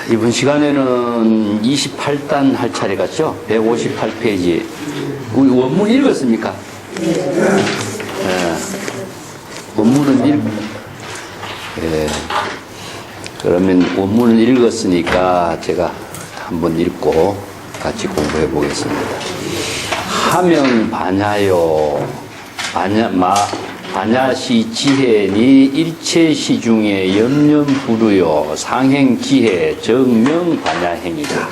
이번 시간에는 28단 할 차례 같죠? 158페이지. 우리 원문 읽었습니까? 네. 원문은 그러면 원문을 읽었으니까 제가 한번 읽고 같이 공부해 보겠습니다. 하명 반야요. 반야시 지혜니 일체시 중에 염염 부르요 상행 지혜 정명 반야행이다.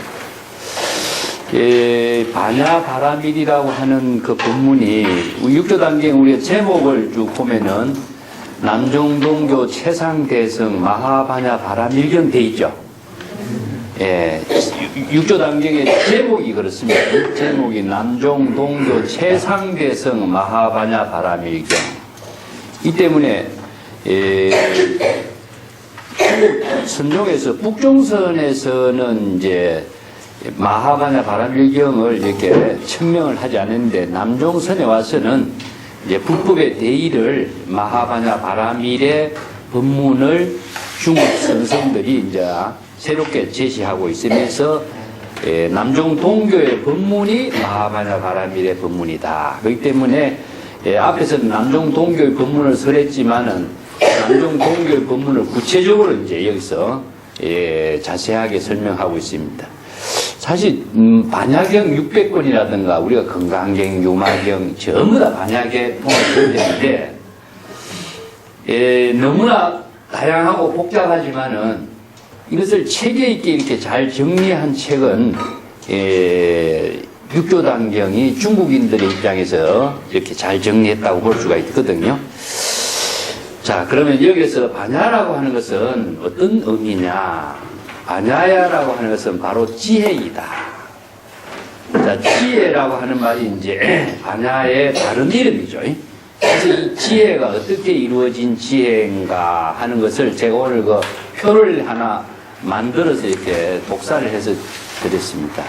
반야 바라밀이라고 하는 그 본문이 육조단경 우리가 제목을 쭉 보면은 남종동교 최상대성 마하반야 바라밀경 돼 있죠. 육조단경의 제목이 그렇습니다. 제목이 남종동교 최상대성 마하반야 바라밀경. 이 때문에 중국 선종에서 북종선에서는 이제 마하반야 바라밀경을 이렇게 천명을 하지 않는데 남종선에 와서는 이제 불법의 대의를 마하반야 바라밀의 법문을 중국 선성들이 이제 새롭게 제시하고 있으면서 남종 동교의 법문이 마하반야 바라밀의 법문이다. 그렇기 때문에 앞에서는 남종 동교의 법문을 설했지만은 남종 동교의 법문을 구체적으로 이제 여기서 자세하게 설명하고 있습니다. 사실 반야경 600권이라든가 우리가 건강경, 유마경 전부 다 반야계 통합되는데 너무나 다양하고 복잡하지만은 이것을 체계 있게 이렇게 잘 정리한 책은 육조단경이 중국인들의 입장에서 이렇게 잘 정리했다고 볼 수가 있거든요. 자, 그러면 여기서 반야라고 하는 것은 어떤 의미냐? 반야야라고 하는 것은 바로 지혜이다. 자, 지혜라고 하는 말이 이제 반야의 다른 이름이죠. 그래서 이 지혜가 어떻게 이루어진 지혜인가 하는 것을 제가 오늘 그 표를 하나 만들어서 이렇게 독사를 해서 드렸습니다.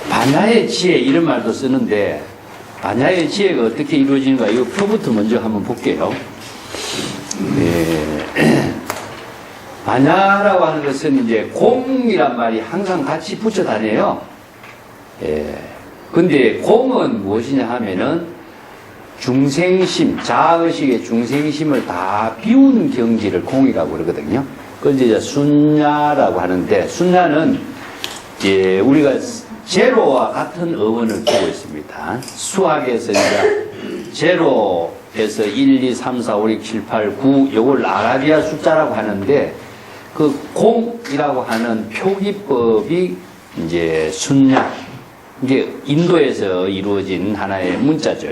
반야의 지혜 이런 말도 쓰는데 반야의 지혜가 어떻게 이루어지는가 이 표부터 먼저 한번 볼게요. 반야라고 하는 것은 이제 공이란 말이 항상 같이 붙여 다녀요. 근데 공은 무엇이냐 하면은 중생심, 자아의식의 중생심을 다 비우는 경지를 공이라고 그러거든요. 그걸 이제 순야라고 하는데, 순야는 이제 우리가 제로와 같은 어원을 두고 있습니다. 수학에서 이제 제로에서 1, 2, 3, 4, 5, 6, 7, 8, 9, 요걸 아라비아 숫자라고 하는데, 그 공이라고 하는 표기법이 이제 순야, 이게 인도에서 이루어진 하나의 문자죠.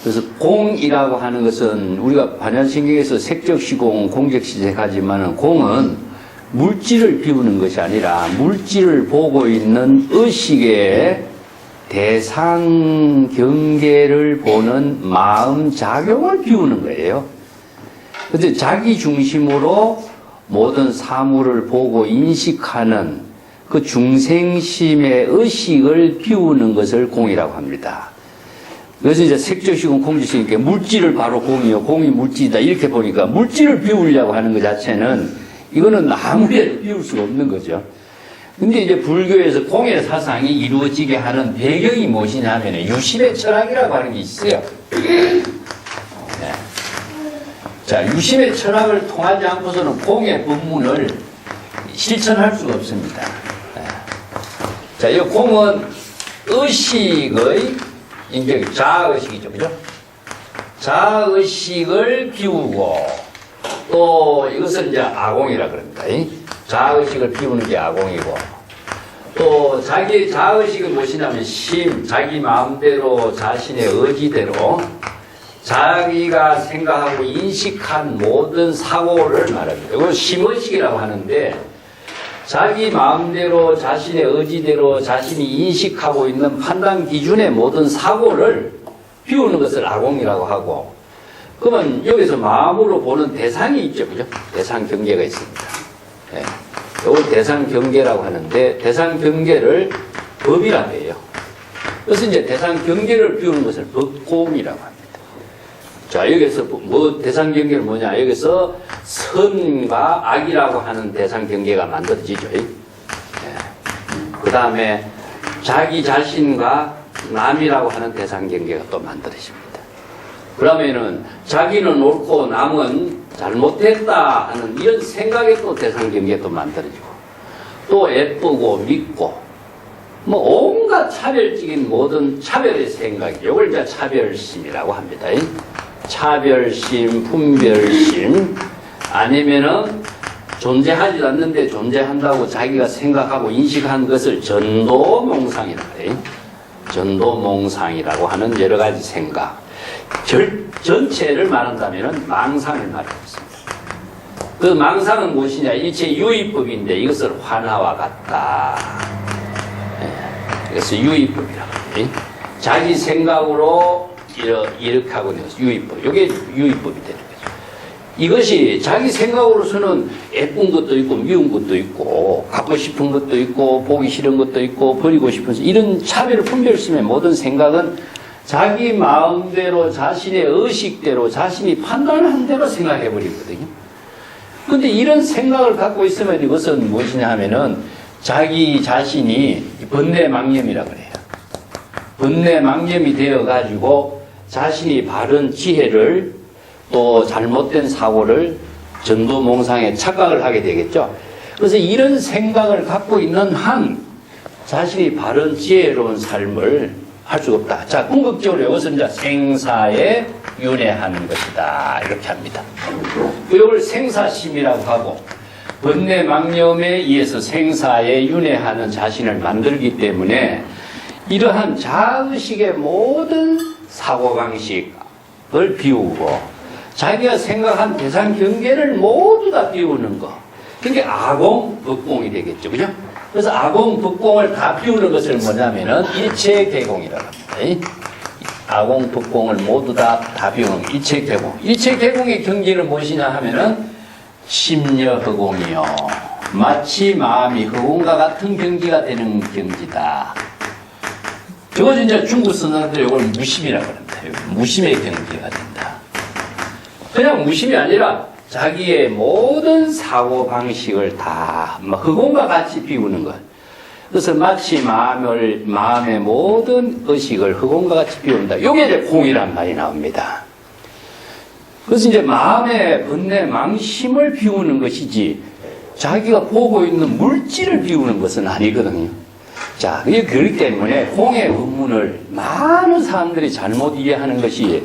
그래서 공이라고 하는 것은 우리가 반야신경에서 색적시공, 공적시색하지만은 공은 물질을 비우는 것이 아니라 물질을 보고 있는 의식의 대상 경계를 보는 마음 작용을 비우는 거예요. 그래서 자기 중심으로 모든 사물을 보고 인식하는 그 중생심의 의식을 비우는 것을 공이라고 합니다. 그래서 이제 색적시공, 공적시공, 물질을 바로 공이요, 공이 물질이다 이렇게 보니까 물질을 비우려고 하는 것 자체는 이거는 아무리 비울 수가 없는 거죠. 근데 이제 불교에서 공의 사상이 이루어지게 하는 배경이 무엇이냐 하면 유심의 철학이라고 하는 게 있어요. 네. 자, 유심의 철학을 통하지 않고서는 공의 법문을 실천할 수가 없습니다. 네. 자, 이 공은 의식의 이제 자아의식이죠, 그죠? 자아의식을 비우고, 또 이것을 이제 아공이라 그럽니다. 자아의식을 비우는 게 아공이고, 또 자기의 자아의식은 무엇이냐면 자기 마음대로 자신의 의지대로 자기가 생각하고 인식한 모든 사고를 말합니다. 이걸 심의식이라고 하는데, 자기 마음대로 자신의 의지대로 자신이 인식하고 있는 판단 기준의 모든 사고를 비우는 것을 아공이라고 하고, 그러면 여기서 마음으로 보는 대상이 있죠, 그죠? 대상 경계가 있습니다. 이걸 대상 경계라고 하는데, 대상 경계를 법이라고 해요. 그래서 이제 대상 경계를 비우는 것을 법공이라고 합니다. 자, 여기서 뭐 대상 경계는 뭐냐? 여기서 선과 악이라고 하는 대상 경계가 만들어지죠. 그 다음에 자기 자신과 남이라고 하는 대상 경계가 또 만들어집니다. 그러면은 자기는 옳고 남은 잘못됐다 하는 이런 생각의 또 대상 경계도 만들어지고, 또 예쁘고 믿고, 뭐 온갖 차별적인 모든 차별의 생각, 이걸 이제 차별심이라고 합니다. 차별심, 분별심, 아니면은 존재하지 않는데 존재한다고 자기가 생각하고 인식한 것을 전도몽상이라고 해요. 전도몽상이라고 하는 여러 가지 생각. 전체를 말한다면 망상을 말하고 있습니다. 그 망상은 무엇이냐? 일체 유의법인데 이것을 환화와 같다. 그래서 유의법이라고 해요. 자기 생각으로 이렇게 하고 있는 것이 유의법. 이게 유의법이 되는 거죠. 이것이 자기 생각으로서는 예쁜 것도 있고 미운 것도 있고 갖고 싶은 것도 있고 보기 싫은 것도 있고 버리고 싶은 이런 차별 분별심의 모든 생각은 자기 마음대로 자신의 의식대로 자신이 판단한 대로 생각해 버리거든요. 근데 이런 생각을 갖고 있으면 이것은 무엇이냐 하면은 자기 자신이 번뇌망념이라고 그래요. 번뇌망념이 되어가지고 자신이 바른 지혜를 또 잘못된 사고를 전도몽상에 착각을 하게 되겠죠. 그래서 이런 생각을 갖고 있는 한 자신이 바른 지혜로운 삶을 할 수가 없다. 자, 궁극적으로 이것은 이제 생사에 윤회하는 것이다. 이렇게 합니다. 이걸 생사심이라고 하고, 번뇌망념에 의해서 생사에 윤회하는 자신을 만들기 때문에 이러한 자의식의 모든 사고방식을 비우고 자기가 생각한 대상 경계를 모두 다 비우는 거. 그게 아공법공이 되겠죠. 그죠? 그래서 아공법공을 다 비우는 것을 뭐냐면은 일체개공이라고 합니다. 아공법공을 모두 다 비우는 일체개공. 일체개공의 경지는 무엇이냐 하면은 심려허공이요. 마치 마음이 허공과 같은 경지가 되는 경지다. 이것은 이제 중국 선사들 이걸 무심이라고 합니다. 무심의 경지가 된다. 그냥 무심이 아니라 자기의 모든 사고방식을 다 허공과 같이 비우는 것. 그래서 마치 마음의 모든 의식을 허공과 같이 비운다. 이게 이제 공이란 말이 나옵니다. 그래서 이제 마음의 번뇌, 망심을 비우는 것이지 자기가 보고 있는 물질을 비우는 것은 아니거든요. 자, 그렇기 때문에 공의 의문을 많은 사람들이 잘못 이해하는 것이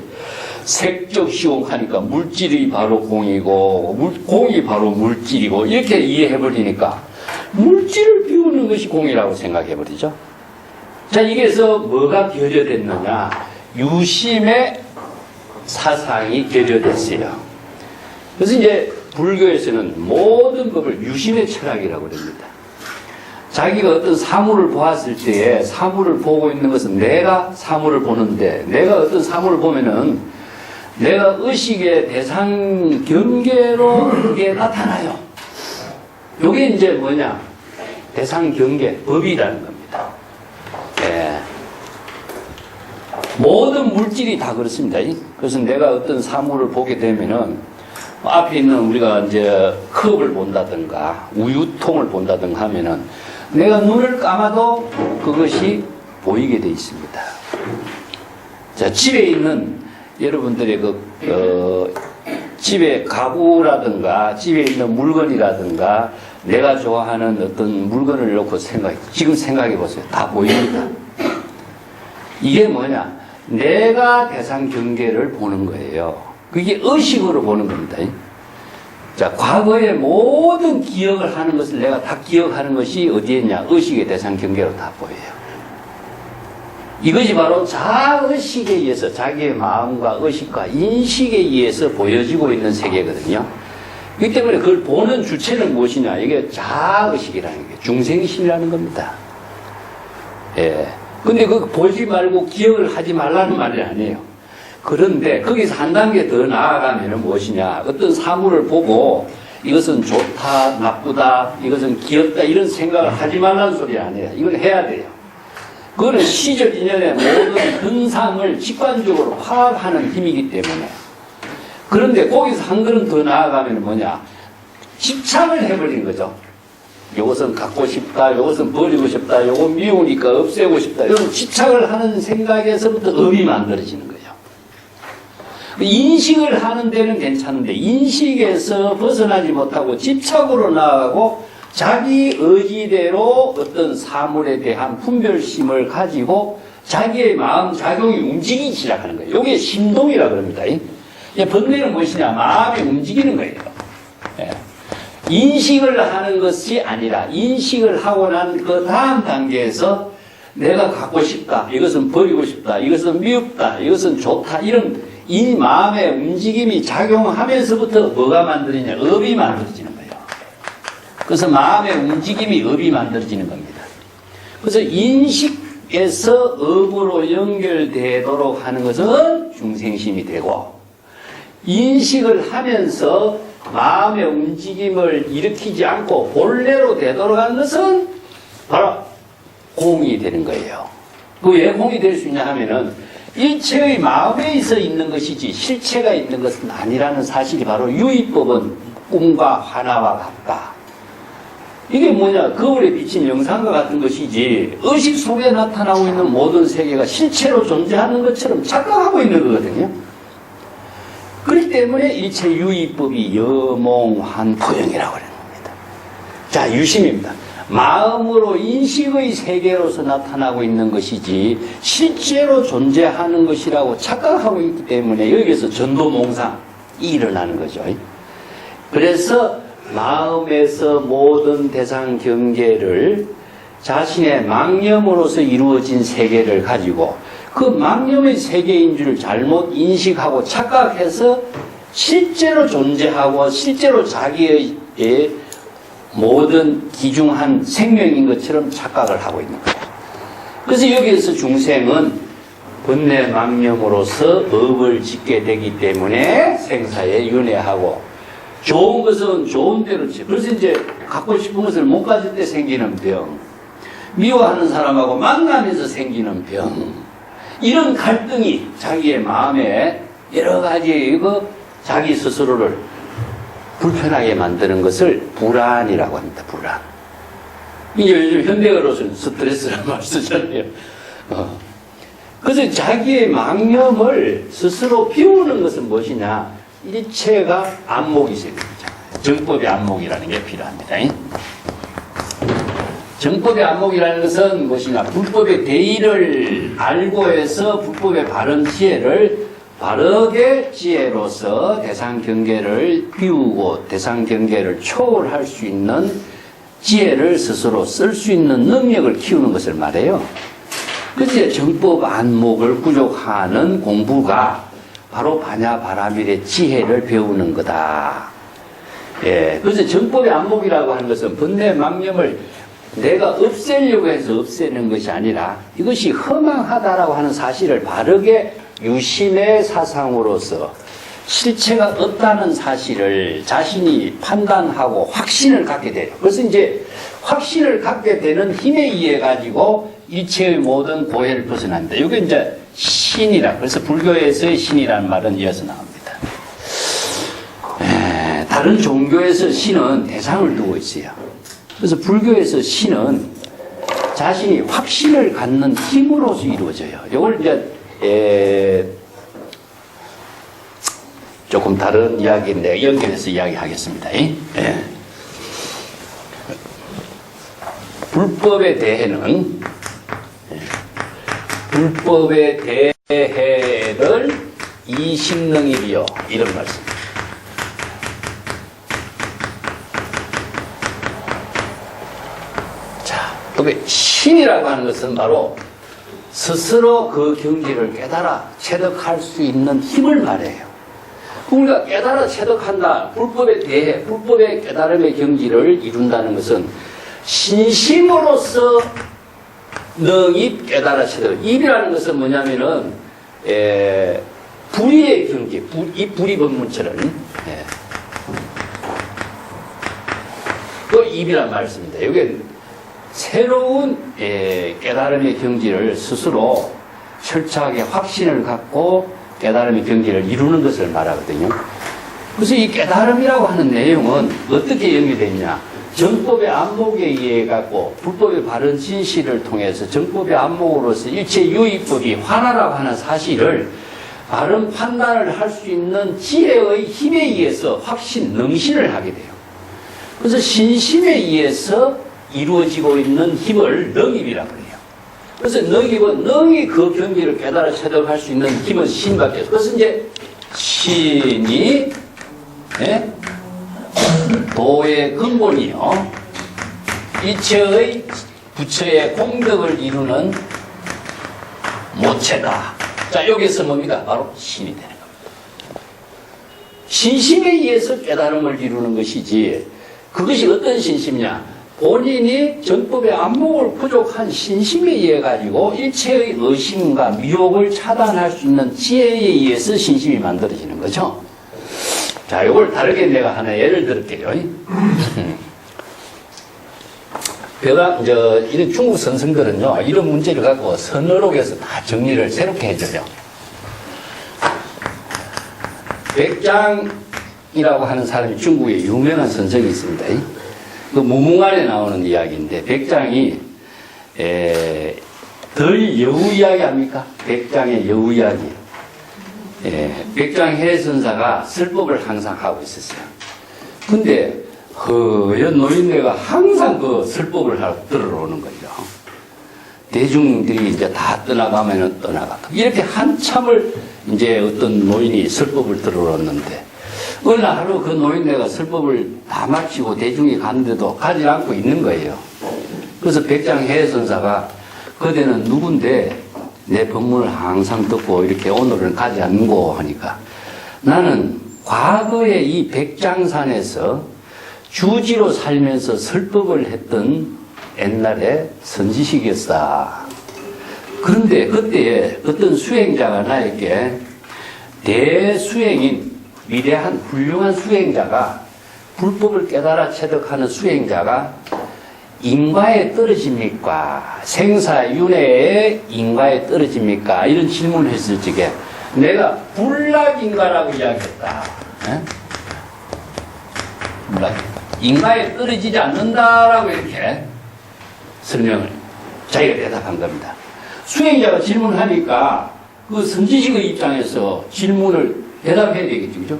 색적 시공하니까 물질이 바로 공이고 공이 바로 물질이고 이렇게 이해해버리니까 물질을 비우는 것이 공이라고 생각해버리죠. 자, 여기에서 뭐가 결여됐느냐? 유심의 사상이 결여됐어요. 그래서 이제 불교에서는 모든 법을 유심의 철학이라고 합니다. 자기가 어떤 사물을 보았을 때에 사물을 보고 있는 것은 내가 사물을 보는데 내가 어떤 사물을 보면은 내가 의식의 대상 경계로 그게 나타나요. 이게 이제 뭐냐? 대상 경계, 법이라는 겁니다. 예. 모든 물질이 다 그렇습니다. 그래서 내가 어떤 사물을 보게 되면은 앞에 있는 우리가 이제 컵을 본다든가 우유통을 본다든가 하면은 내가 눈을 감아도 그것이 보이게 돼 있습니다. 자, 집에 있는 여러분들의 집에 가구라든가 집에 있는 물건이라든가 내가 좋아하는 어떤 물건을 놓고 지금 생각해 보세요. 다 보입니다. 이게 뭐냐? 내가 대상 경계를 보는 거예요. 그게 의식으로 보는 겁니다. 자, 과거의 모든 기억을 하는 것을 내가 다 기억하는 것이 어디에 있냐? 의식의 대상 경계로 다 보여요. 이것이 바로 자의식에 의해서 자기의 마음과 의식과 인식에 의해서 보여지고 있는 세계거든요. 그렇기 때문에 그걸 보는 주체는 무엇이냐? 이게 자의식이라는 게 중생심이라는 겁니다. 예. 근데 그 보지 말고 기억을 하지 말라는 말이 아니에요. 그런데 거기서 한 단계 더 나아가면은 무엇이냐? 어떤 사물을 보고 이것은 좋다, 나쁘다, 이것은 귀엽다 이런 생각을 하지 말라는 소리 아니에요. 이건 해야 돼요. 그거는 시적 인연의 모든 근상을 직관적으로 파악하는 힘이기 때문에 그런데 거기서 한 걸음 더 나아가면 뭐냐? 집착을 해버린 거죠. 요것은 갖고 싶다, 요것은 버리고 싶다, 요거 미우니까 없애고 싶다. 이런 집착을 하는 생각에서부터 업이 만들어지는 거예요. 인식을 하는 데는 괜찮은데 인식에서 벗어나지 못하고 집착으로 나아가고 자기 의지대로 어떤 사물에 대한 분별심을 가지고 자기의 마음 작용이 움직이기 시작하는 거예요. 이게 심동이라 그럽니다. 번뇌는 무엇이냐? 마음이 움직이는 거예요. 예. 인식을 하는 것이 아니라 인식을 하고 난 그 다음 단계에서 내가 갖고 싶다, 이것은 버리고 싶다, 이것은 미흡다, 이것은 좋다, 이런 이 마음의 움직임이 작용하면서부터 뭐가 만들어지냐? 업이 만들어지는 거예요. 그래서 마음의 움직임이 업이 만들어지는 겁니다. 그래서 인식에서 업으로 연결되도록 하는 것은 중생심이 되고, 인식을 하면서 마음의 움직임을 일으키지 않고 본래로 되돌아가는 것은 바로 공이 되는 거예요. 그 왜 공이 될 수 있냐 하면은 일체의 마음에 있어 있는 것이지 실체가 있는 것은 아니라는 사실이 바로 유의법은 꿈과 환화와 같다. 이게 뭐냐? 거울에 비친 영상과 같은 것이지 의식 속에 나타나고 있는 모든 세계가 실체로 존재하는 것처럼 착각하고 있는 거거든요. 그렇기 때문에 일체 유의법이 여몽환포영이라고 하는 겁니다. 자, 유심입니다. 마음으로 인식의 세계로서 나타나고 있는 것이지 실제로 존재하는 것이라고 착각하고 있기 때문에 여기에서 전도몽상이 일어나는 거죠. 그래서 마음에서 모든 대상 경계를 자신의 망념으로서 이루어진 세계를 가지고 그 망념의 세계인 줄 잘못 인식하고 착각해서 실제로 존재하고 실제로 자기의 모든 기중한 생명인 것처럼 착각을 하고 있는 거예요. 그래서 여기에서 중생은 번뇌 망념으로서 업을 짓게 되기 때문에 생사에 윤회하고 좋은 것은 좋은 대로 치. 그래서 이제 갖고 싶은 것을 못 가질 때 생기는 병, 미워하는 사람하고 만나면서 생기는 병, 이런 갈등이 자기의 마음에 여러 가지 자기 스스로를 불편하게 만드는 것을 불안이라고 합니다. 불안. 이게 요즘 현대어로서는 스트레스라는 말 쓰잖아요. 그래서 자기의 망념을 스스로 비우는 것은 무엇이냐? 일체가 안목이 생깁니다. 정법의 안목이라는 게 필요합니다. 정법의 안목이라는 것은 무엇이냐? 불법의 대의를 알고 해서 불법의 바른 지혜를 바르게 지혜로서 대상 경계를 비우고 대상 경계를 초월할 수 있는 지혜를 스스로 쓸 수 있는 능력을 키우는 것을 말해요. 그래서 정법 안목을 구족하는 공부가 바로 반야바라밀의 지혜를 배우는 거다. 예, 그래서 정법의 안목이라고 하는 것은 번뇌 망념을 내가 없애려고 해서 없애는 것이 아니라 이것이 허망하다라고 하는 사실을 바르게 유심의 사상으로서 실체가 없다는 사실을 자신이 판단하고 확신을 갖게 돼요. 그래서 이제 확신을 갖게 되는 힘에 의해 가지고 일체의 모든 고해를 벗어난다. 이게 이제 신이라. 그래서 불교에서의 신이라는 말은 이어서 나옵니다. 다른 종교에서 신은 대상을 두고 있어요. 그래서 불교에서 신은 자신이 확신을 갖는 힘으로서 이루어져요. 이걸 이제 조금 다른 이야기인데 연결해서 이야기하겠습니다. 불법에 대해는 불법의 대해를 이식능이리요, 이런 말씀. 신이라고 하는 것은 바로 스스로 그 경지를 깨달아 체득할 수 있는 힘을 말해요. 우리가 깨달아 체득한다, 불법에 대해 불법의 깨달음의 경지를 이룬다는 것은 신심으로서 능히 깨달아 체득. 입이라는 것은 뭐냐면은 불의의 경지, 이 불의 법문처럼 그 입이란 말씀입니다. 여기 새로운 깨달음의 경지를 스스로 철저하게 확신을 갖고 깨달음의 경지를 이루는 것을 말하거든요. 그래서 이 깨달음이라고 하는 내용은 어떻게 연결되냐? 정법의 안목에 의해 갖고 불법의 바른 진실을 통해서 정법의 안목으로서 일체 유의법이 화나라고 하는 사실을 바른 판단을 할 수 있는 지혜의 힘에 의해서 확신, 능신을 하게 돼요. 그래서 신심에 의해서 이루어지고 있는 힘을 능입이라고 해요. 그래서 능입은 능이 그 경지를 깨달아 체득할 수 있는 힘은 신밖에 없어요. 그래서 이제 신이 도의 근본이요. 이체의 부처의 공덕을 이루는 모체다. 자, 여기서 뭡니까? 바로 신이 되는 겁니다. 신심에 의해서 깨달음을 이루는 것이지, 그것이 어떤 신심이냐? 본인이 정법의 안목을 부족한 신심에 의해 가지고 일체의 의심과 미혹을 차단할 수 있는 지혜에 의해서 신심이 만들어지는 거죠. 자, 이걸 다르게 내가 하나 예를 들을게요. 이런 중국 선생들은요, 이런 문제를 갖고 선어록에서 다 정리를 새롭게 해줘요. 백장이라고 하는 사람이 중국에 유명한 선생이 있습니다. 그 무문관에 나오는 이야기인데, 백장이, 덜 여우 이야기 합니까? 백장의 여우 이야기. 백장해선사가 설법을 항상 하고 있었어요. 근데, 허연 노인네가 항상 그 설법을 하고 들어오는 거죠. 대중들이 이제 다 떠나가면은 떠나가고. 이렇게 한참을 이제 어떤 노인이 설법을 들어오는데, 어느 하루 그 노인네가 설법을 다 마치고 대중이 갔는데도 가지 않고 있는 거예요. 그래서 백장해선사가 그대는 누군데 내 법문을 항상 듣고 이렇게 오늘은 가지 않고 하니까, 나는 과거에 이 백장산에서 주지로 살면서 설법을 했던 옛날에 선지식이었어. 그런데 그때에 어떤 수행자가 나에게, 대수행인 위대한 훌륭한 수행자가, 불법을 깨달아 체득하는 수행자가 인과에 떨어집니까? 생사윤회에 인과에 떨어집니까? 이런 질문을 했을 적에 내가 불락인가라고 이야기했다. 불락. 인과에 떨어지지 않는다라고 이렇게 설명을 자기가 대답한 겁니다. 수행자가 질문하니까 그 선지식의 입장에서 질문을 대답해야 되겠죠, 그죠?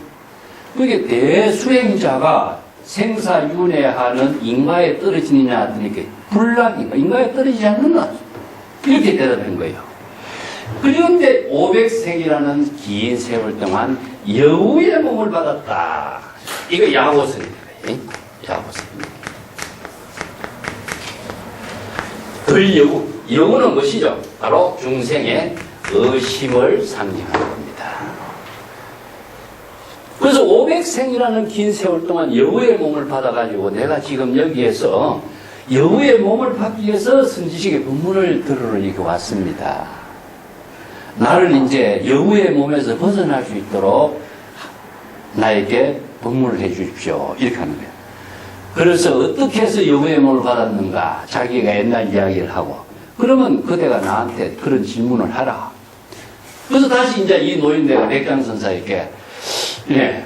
그게 대수행자가 생사윤회하는 인과에 떨어지느냐 하더니 불락인가, 인과에 떨어지지 않는다, 이렇게 대답한 거예요. 그런데 500생이라는 긴 세월 동안 여우의 몸을 받았다. 이거 야고선입니다. 야고선. 덜 여우. 여우는 무엇이죠? 바로 중생의 의심을 상징하는 겁니다. 그래서 500생이라는 긴 세월 동안 여우의 몸을 받아가지고 내가 지금 여기에서 여우의 몸을 받기 위해서 선지식의 법문을 들으러 이렇게 왔습니다. 나를 이제 여우의 몸에서 벗어날 수 있도록 나에게 법문을 해 주십시오. 이렇게 하는 거예요. 그래서 어떻게 해서 여우의 몸을 받았는가? 자기가 옛날 이야기를 하고, 그러면 그대가 나한테 그런 질문을 하라. 그래서 다시 이제 이 노인네가 백장선사에게, 네,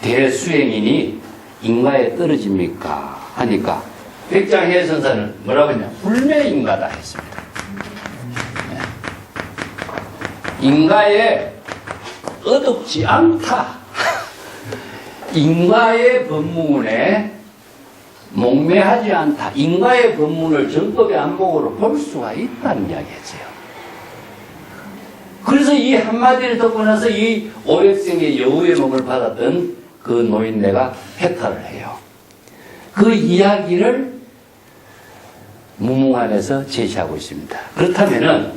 대수행인이 인과에 떨어집니까? 하니까 백장해선사는 뭐라고 했냐? 불매인가다 했습니다. 네. 인과에 어둡지 않다. 인과의 법문에 목매하지 않다. 인과의 법문을 정법의 안목으로 볼 수가 있다는 이야기였어요. 그래서 이 한마디를 듣고 나서 이 500생의 여우의 몸을 받았던 그 노인네가 해탈을 해요. 그 이야기를 무문안에서 제시하고 있습니다. 그렇다면은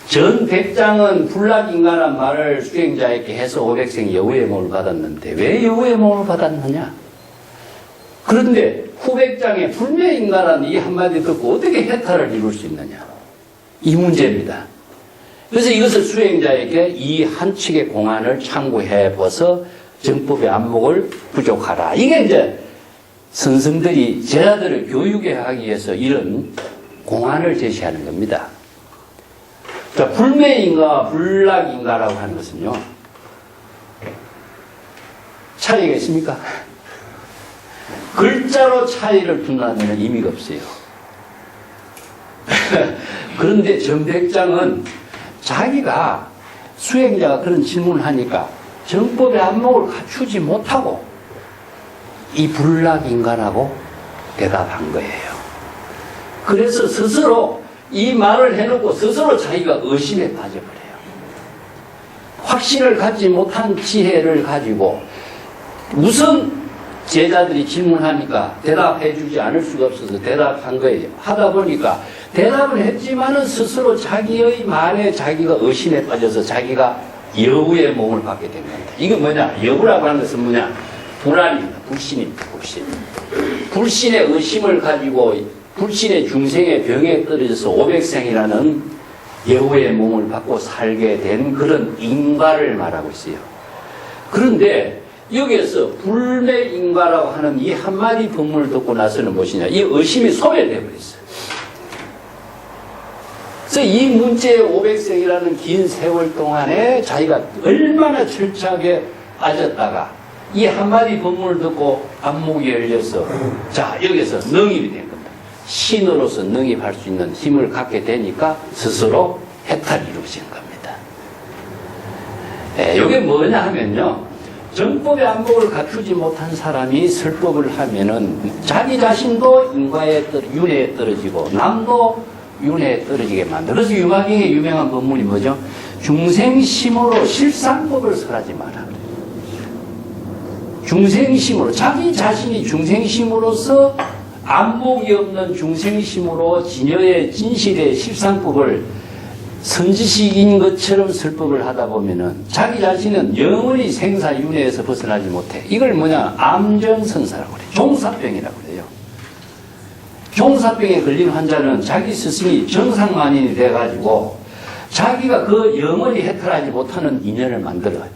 전 백장은 불락인가란 말을 수행자에게 해서 500생 여우의 몸을 받았는데 왜 여우의 몸을 받았느냐? 그런데 후백장에 불매인가란 이 한마디 듣고 어떻게 해탈을 이룰 수 있느냐? 이 문제입니다. 그래서 이것을 수행자에게 이 한 측의 공안을 참고해 봐서 정법의 안목을 부족하라. 이게 이제 선생들이 제자들을 교육해 하기 위해서 이런 공안을 제시하는 겁니다. 자, 불매인가 불락인가라고 하는 것은요, 차이가 있습니까? 글자로 차이를 둔다면 의미가 없어요. 그런데 전백장은 자기가 수행자가 그런 질문을 하니까 정법의 안목을 갖추지 못하고 이 불락인가라고 대답한 거예요. 그래서 스스로 이 말을 해놓고 스스로 자기가 의심에 빠져버려요. 확신을 갖지 못한 지혜를 가지고 무슨 제자들이 질문하니까 대답해 주지 않을 수가 없어서 대답한 거예요. 하다 보니까 대답을 했지만은 스스로 자기의 말에 자기가 의심에 빠져서 자기가 여우의 몸을 받게 된 겁니다. 이거 뭐냐? 여우라고 하는 것은 뭐냐? 불안입니다. 불신입니다. 불신. 불신의 의심을 가지고 불신의 중생의 병에 떨어져서 500생이라는 여우의 몸을 받고 살게 된 그런 인과를 말하고 있어요. 그런데 여기에서 불매인과라고 하는 이 한마디 법문을 듣고 나서는 무엇이냐? 이 의심이 소멸되어 버렸어요. 그래서 이 문제의 500생이라는 긴 세월 동안에 자기가 얼마나 철저하게 빠졌다가 이 한마디 법문을 듣고 안목이 열려서 자, 여기서 능입이 된 겁니다. 신으로서 능입할 수 있는 힘을 갖게 되니까 스스로 해탈이 이루어진 겁니다. 이게 뭐냐 하면요, 정법의 안목을 갖추지 못한 사람이 설법을 하면은 자기 자신도 윤회에 떨어지고 남도 윤회에 떨어지게 만들어. 그래서 유마경의 유명한 법문이 뭐죠? 중생심으로 실상법을 설하지 마라. 중생심으로, 자기 자신이 중생심으로서 안목이 없는 중생심으로 진여의 진실의 실상법을 선지식인 것처럼 설법을 하다 보면은 자기 자신은 영원히 생사윤회에서 벗어나지 못해. 이걸 뭐냐? 암정선사라고 그래요. 종사병이라고 그래요. 종사병에 걸린 환자는 자기 스승이 정상만인이 돼가지고 자기가 그 영원히 해탈하지 못하는 인연을 만들어요.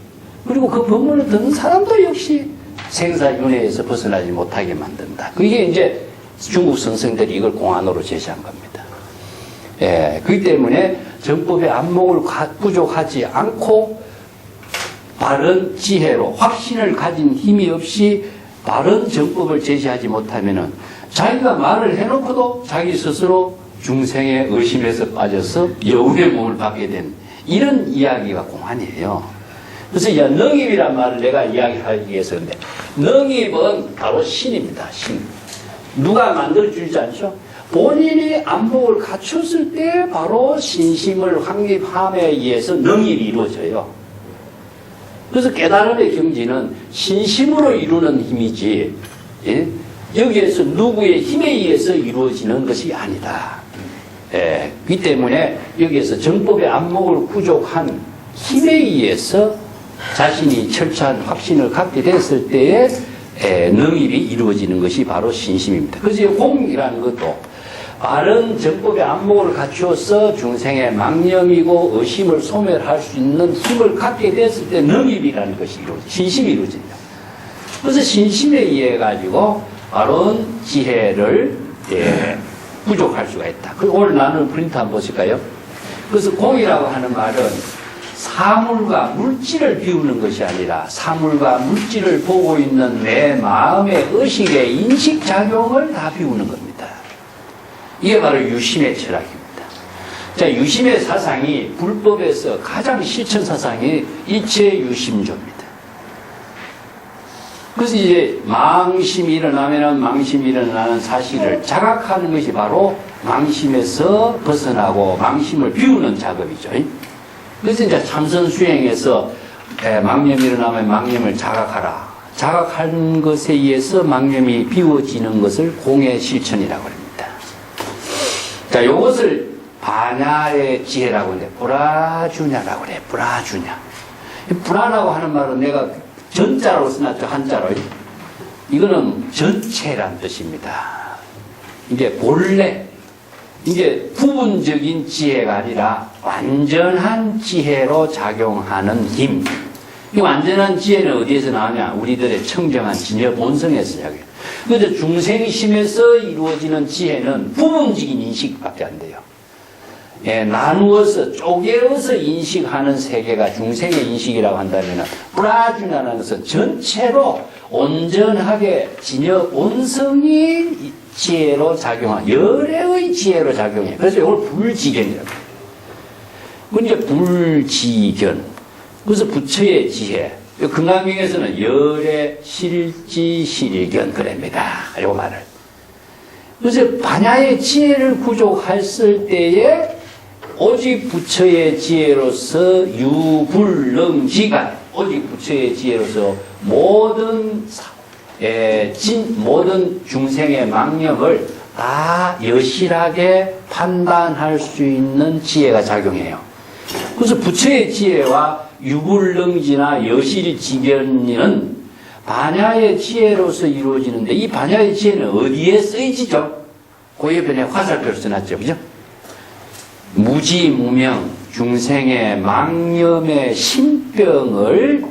그리고 그 법문을 듣는 사람도 역시 생사윤회에서 벗어나지 못하게 만든다. 그게 이제 중국 선생들이 이걸 공안으로 제시한 겁니다. 그렇기 때문에 정법의 안목을 부족하지 않고 바른 지혜로 확신을 가진 힘이 없이 바른 정법을 제시하지 못하면은 자기가 말을 해놓고도 자기 스스로 중생의 의심에서 빠져서 여우의 몸을 받게 된 이런 이야기가 공안이에요. 그래서 능입이란 말을 내가 이야기하기 위해서 근데 능입은 바로 신입니다. 신. 누가 만들어주지 않죠? 본인이 안목을 갖췄을 때 바로 신심을 확립함에 의해서 능일이 이루어져요. 그래서 깨달음의 경지는 신심으로 이루는 힘이지, 예? 여기에서 누구의 힘에 의해서 이루어지는 것이 아니다. 그렇기 때문에 여기에서 정법의 안목을 부족한 힘에 의해서 자신이 철저한 확신을 갖게 됐을 때에 능일이 이루어지는 것이 바로 신심입니다. 그래서 공이라는 것도 바른 정법의 안목을 갖추어서 중생의 망념이고 의심을 소멸할 수 있는 힘을 갖게 됐을 때 능입이라는 것이 신심이 이루어집니다. 그래서 신심에 의해 가지고 바른 지혜를 부족할 수가 있다. 그리고 오늘 나눈 프린트 한번 보실까요? 그래서 공이라고 하는 말은 사물과 물질을 비우는 것이 아니라 사물과 물질을 보고 있는 내 마음의 의식의 인식작용을 다 비우는 겁니다. 이게 바로 유심의 철학입니다. 자, 유심의 사상이 불법에서 가장 실천 사상이 일체 유심조입니다. 그래서 이제 망심이 일어나면 망심이 일어나는 사실을 자각하는 것이 바로 망심에서 벗어나고 망심을 비우는 작업이죠. 그래서 이제 참선 수행에서 망념이 일어나면 망념을 자각하라. 자각하는 것에 의해서 망념이 비워지는 것을 공의 실천이라고 합니다. 자, 요것을 반야의 지혜라고 하는데 불아주냐라고 그래. 불아주냐. 불아라고 하는 말은 내가 전자로 써놨죠. 한자로. 이거는 전체란 뜻입니다. 이게 본래, 이게 부분적인 지혜가 아니라 완전한 지혜로 작용하는 힘. 이 완전한 지혜는 어디에서 나오냐? 우리들의 청정한 진여 본성에서 작용해요. 그래서 중생심에서 이루어지는 지혜는 부분적인 인식밖에 안 돼요. 나누어서 쪼개어서 인식하는 세계가 중생의 인식이라고 한다면 프라주나라는 것은 전체로 온전하게 진여 본성인 지혜로 작용한 열애의 지혜로 작용해. 그래서 이걸 불지견이라고 해요. 그러니까 불지견. 그래서 부처의 지혜. 금강경에서는 열애 실지 실견 그럽니다. 이 말을. 그래서 반야의 지혜를 구족했을 때에 오직 부처의 지혜로서 유불능지가 오직 부처의 지혜로서 모든 중생의 망념을 다 여실하게 판단할 수 있는 지혜가 작용해요. 그래서 부처의 지혜와 유불능지나 여실지견은 반야의 지혜로서 이루어지는데 이 반야의 지혜는 어디에 쓰이지죠? 그 옆에 화살표를 써놨죠. 그죠? 무지무명 중생의 망념의 신병을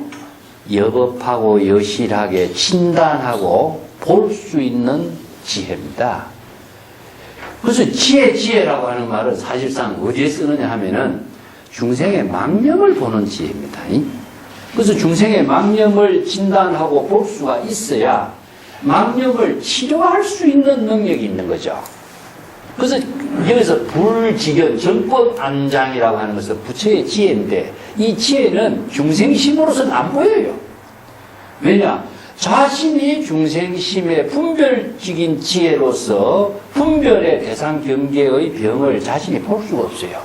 여법하고 여실하게 진단하고 볼 수 있는 지혜입니다. 그래서 지혜라고 하는 말은 사실상 어디에 쓰느냐 하면은 중생의 망념을 보는 지혜입니다. 그래서 중생의 망념을 진단하고 볼 수가 있어야 망념을 치료할 수 있는 능력이 있는 거죠. 그래서 여기서 불지견, 정법안장이라고 하는 것은 부처의 지혜인데 이 지혜는 중생심으로서는 안 보여요. 왜냐? 자신이 중생심의 분별적인 지혜로서 분별의 대상 경계의 병을 자신이 볼 수가 없어요.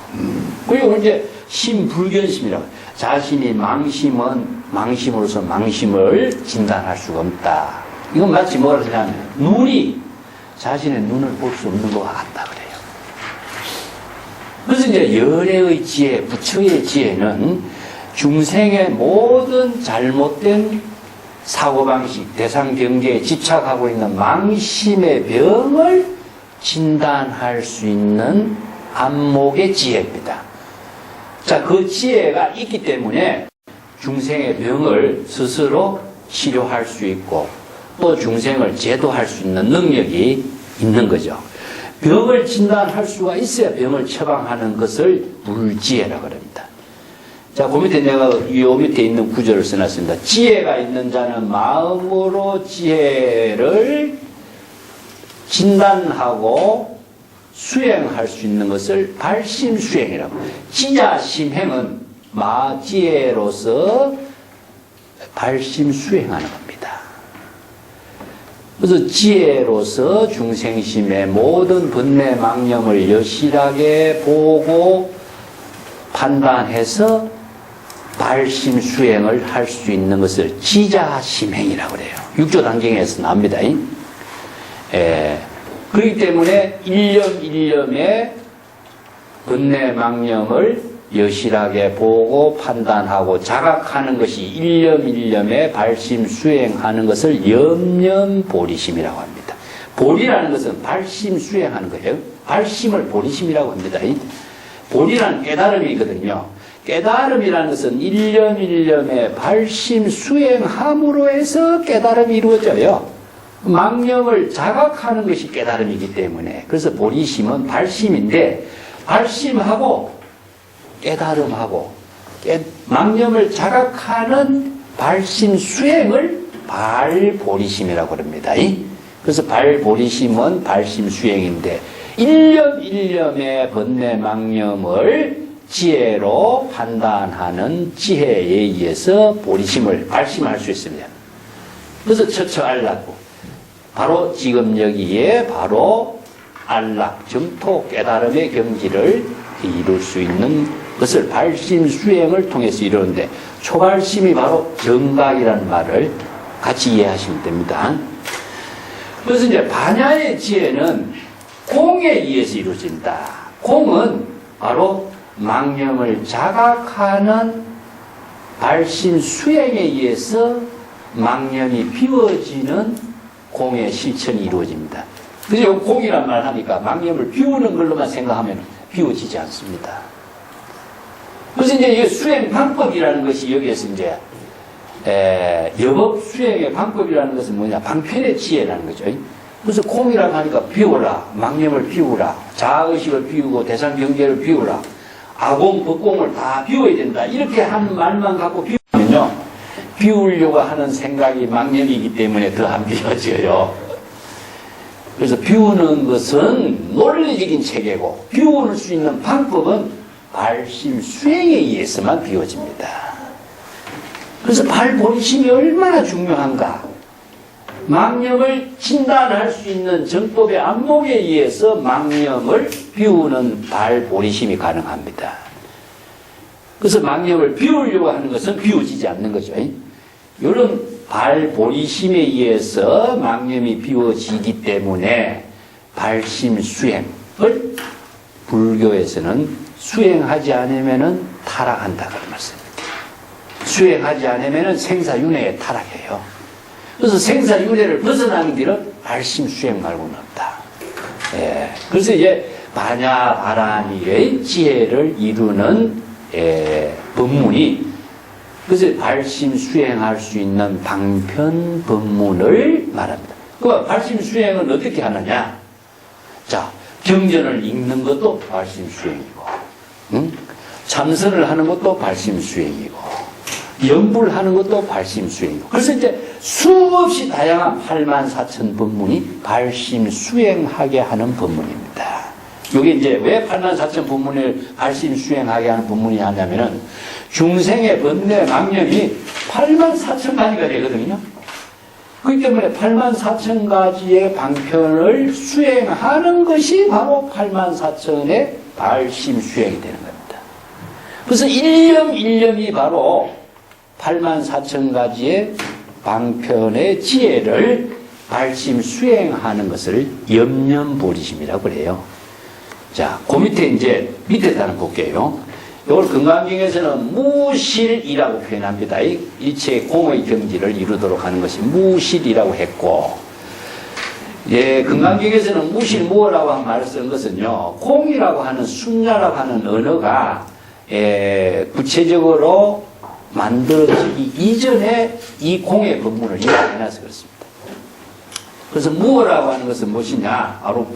그리고 이제 심불견심이라고 자신이 망심으로서 망심을 진단할 수가 없다. 이건 마치 뭐라 하냐면 눈이 자신의 눈을 볼 수 없는 것 같다 그래요. 그래서 이제 열애의 지혜, 부처의 지혜는 중생의 모든 잘못된 사고방식, 대상 경계에 집착하고 있는 망심의 병을 진단할 수 있는 안목의 지혜입니다. 자, 그 지혜가 있기 때문에 중생의 병을 스스로 치료할 수 있고 또 중생을 제도할 수 있는 능력이 있는 거죠. 병을 진단할 수가 있어야 병을 처방하는 것을 불지혜라고 합니다. 자, 그 밑에 내가 요 밑에 있는 구절을 써놨습니다. 지혜가 있는 자는 마음으로 지혜를 진단하고 수행할 수 있는 것을 발심수행이라고. 지자심행은 마지혜로서 발심수행하는 겁니다. 그래서 지혜로서 중생심의 모든 번뇌 망념을 여실하게 보고 판단해서 발심 수행을 할 수 있는 것을 지자심행이라고 그래요. 육조 단경에서 나옵니다. 그렇기 때문에 일념 일념의 번뇌 망념을 여실하게 보고 판단하고 자각하는 것이 일념 일념의 발심 수행하는 것을 염념보리심이라고 합니다. 보리라는 것은 발심 수행하는 거예요. 발심을 보리심이라고 합니다. 보리라는 깨달음이거든요. 깨달음이라는 것은 일념 일념의 발심 수행함으로 해서 깨달음이 이루어져요. 망념을 자각하는 것이 깨달음이기 때문에. 그래서 보리심은 발심인데 발심하고 깨달음하고 망념을 자각하는 발심 수행을 발보리심이라고 합니다. 그래서 발보리심은 발심 수행인데 일념 일념의 번뇌 망념을 지혜로 판단하는 지혜에 의해서 보리심을 발심할 수 있습니다. 그래서 처처 안락, 바로 지금 여기에 바로 안락, 정토 깨달음의 경지를 이룰 수 있는 것을 발심 수행을 통해서 이루는데 초발심이 바로 정각이라는 말을 같이 이해하시면 됩니다. 그래서 이제 반야의 지혜는 공에 의해서 이루어진다. 공은 바로 망념을 자각하는 발심 수행에 의해서 망념이 비워지는 공의 실천이 이루어집니다. 그래서 공이란 말 하니까 망념을 비우는 걸로만 생각하면 비워지지 않습니다. 그래서 이제 이 수행 방법이라는 것이 여기에서 이제 여법 수행의 방법이라는 것은 뭐냐? 방편의 지혜라는 거죠. 그래서 공이라고 하니까 비우라, 망념을 비우라, 자아의식을 비우고 대상경계를 비우라, 아공, 법공을 다 비워야 된다. 이렇게 한 말만 갖고 비우면요, 비우려고 하는 생각이 망념이기 때문에 더 안 비워져요. 그래서 비우는 것은 논리적인 체계고, 비울 수 있는 방법은 발심 수행에 의해서만 비워집니다. 그래서 발본심이 얼마나 중요한가. 망념을 진단할 수 있는 정법의 안목에 의해서 망념을 비우는 발본심이 가능합니다. 그래서 망념을 비우려고 하는 것은 비워지지 않는 거죠. 이런 발본심에 의해서 망념이 비워지기 때문에 발심 수행을 불교에서는 수행하지 않으면 타락한다 그런 말씀입니다. 수행하지 않으면 생사윤회에 타락해요. 그래서 생사윤회를 벗어나는 길은 발심 수행 말고는 없다. 예. 그래서 이제 반야바라미의 지혜를 이루는 법문이, 그래서 발심 수행할 수 있는 방편 법문을 말합니다. 그 발심 수행은 어떻게 하느냐? 자, 경전을 읽는 것도 발심 수행이고, 응? 참선을 하는 것도 발심 수행이고, 연불 하는 것도 발심 수행이고. 그래서 이제 수없이 다양한 84,000 법문이 발심 수행하게 하는 법문입니다. 이게 이제 왜 84,000 법문을 발심 수행하게 하는 법문이 하냐면은 중생의 번뇌 망념이 84,000가지가 되거든요. 그렇기 때문에 84,000가지의 방편을 수행하는 것이 바로 84,000의 발심 수행이 되는 겁니다. 그래서 일념이 바로 84,000가지의 방편의 지혜를 발심 수행하는 것을 염념보리심이라고 그래요. 자, 그 밑에 이제 밑에 단어 볼게요. 이걸 건강경에서는 무실이라고 표현합니다. 일체 공의 경지를 이루도록 하는 것이 무실이라고 했고, 예, 건강경에서는 무실 무어라고 한 말을 쓴 것은요, 공이라고 하는 순자라고 하는 언어가 구체적으로 만들어지기 이전에 이 공의 법문을 이야기해놔서 그렇습니다. 그래서 무어라고 하는 것은 무엇이냐? 바로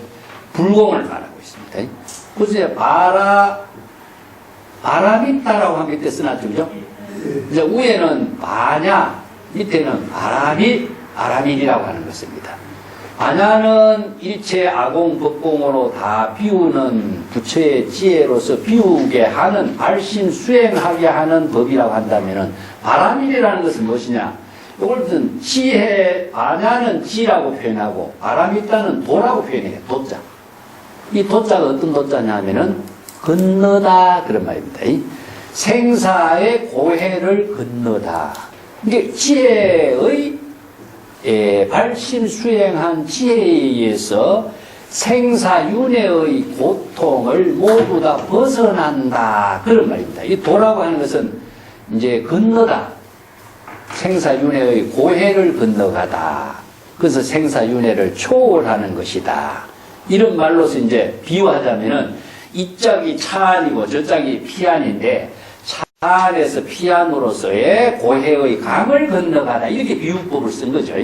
불공을 말하고 있습니다. 그래서 바람이 있다라고 한 밑에 써놨죠, 그죠? 이제 위에는 바냐, 밑에는 바람이라고 하는 것입니다. 바냐는 일체 아공, 법공으로 다 비우는 부처의 지혜로서 비우게 하는, 발심 수행하게 하는 법이라고 한다면은, 바람이라는 것은 무엇이냐? 이걸 지혜, 바냐는 지라고 표현하고, 바람있다는 도라고 표현해요, 도자. 이 도자가 어떤 도자냐 하면은, 건너다 그런 말입니다. 생사의 고해를 건너다. 이게 지혜의 발심 수행한 지혜에 의해서 생사윤회의 고통을 모두 다 벗어난다 그런 말입니다. 이 도라고 하는 것은 이제 건너다. 생사윤회의 고해를 건너가다. 그래서 생사윤회를 초월하는 것이다. 이런 말로서 이제 비유하자면은 이 짝이 차안이고 저 짝이 피안인데 차안에서 피안으로서의 고해의 강을 건너가다 이렇게 비유법을 쓴 거죠.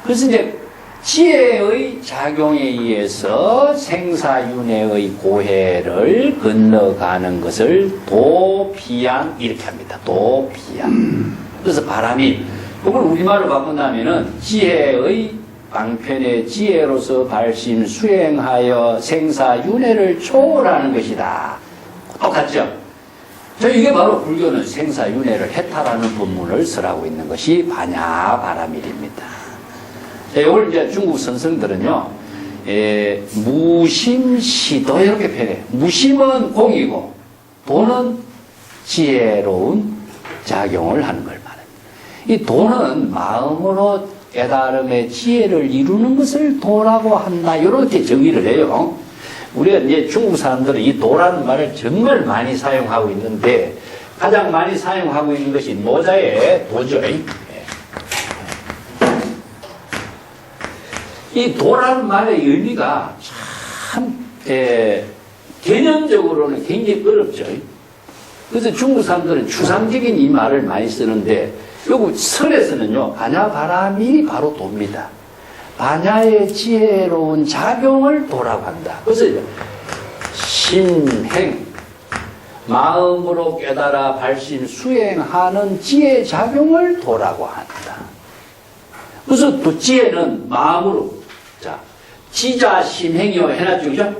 그래서 이제 지혜의 작용에 의해서 생사윤회의 고해를 건너가는 것을 도피안 이렇게 합니다. 도피안. 그래서 바람이 이걸 우리말로 바꾼다면은 지혜의 방편의 지혜로서 발심 수행하여 생사윤회를 초월하는 것이다. 똑같죠? 이게 바로 불교는 생사윤회를 해탈하는 법문을 설하고 있는 것이 반야바라밀입니다. 이걸 이제 중국 선성들은요, 무심시도 이렇게 표현해요. 무심은 공이고, 도는 지혜로운 작용을 하는 걸 말합니다. 이 도는 마음으로 깨달음의 지혜를 이루는 것을 도라고 한다. 이렇게 정의를 해요. 우리가 이제 중국 사람들은 이 도라는 말을 정말 많이 사용하고 있는데, 가장 많이 사용하고 있는 것이 노자의 도죠. 이 도라는 말의 의미가 참, 개념적으로는 굉장히 어렵죠. 그래서 중국 사람들은 추상적인 이 말을 많이 쓰는데, 요거 설에서는요, 반야바람이 바로 도입니다. 반야의 지혜로운 작용을 도라고 한다. 그래서 심행, 마음으로 깨달아 발심 수행하는 지혜 작용을 도라고 한다. 그래서 또 지혜는 마음으로, 자, 지자심행이요 해놨죠, 그죠?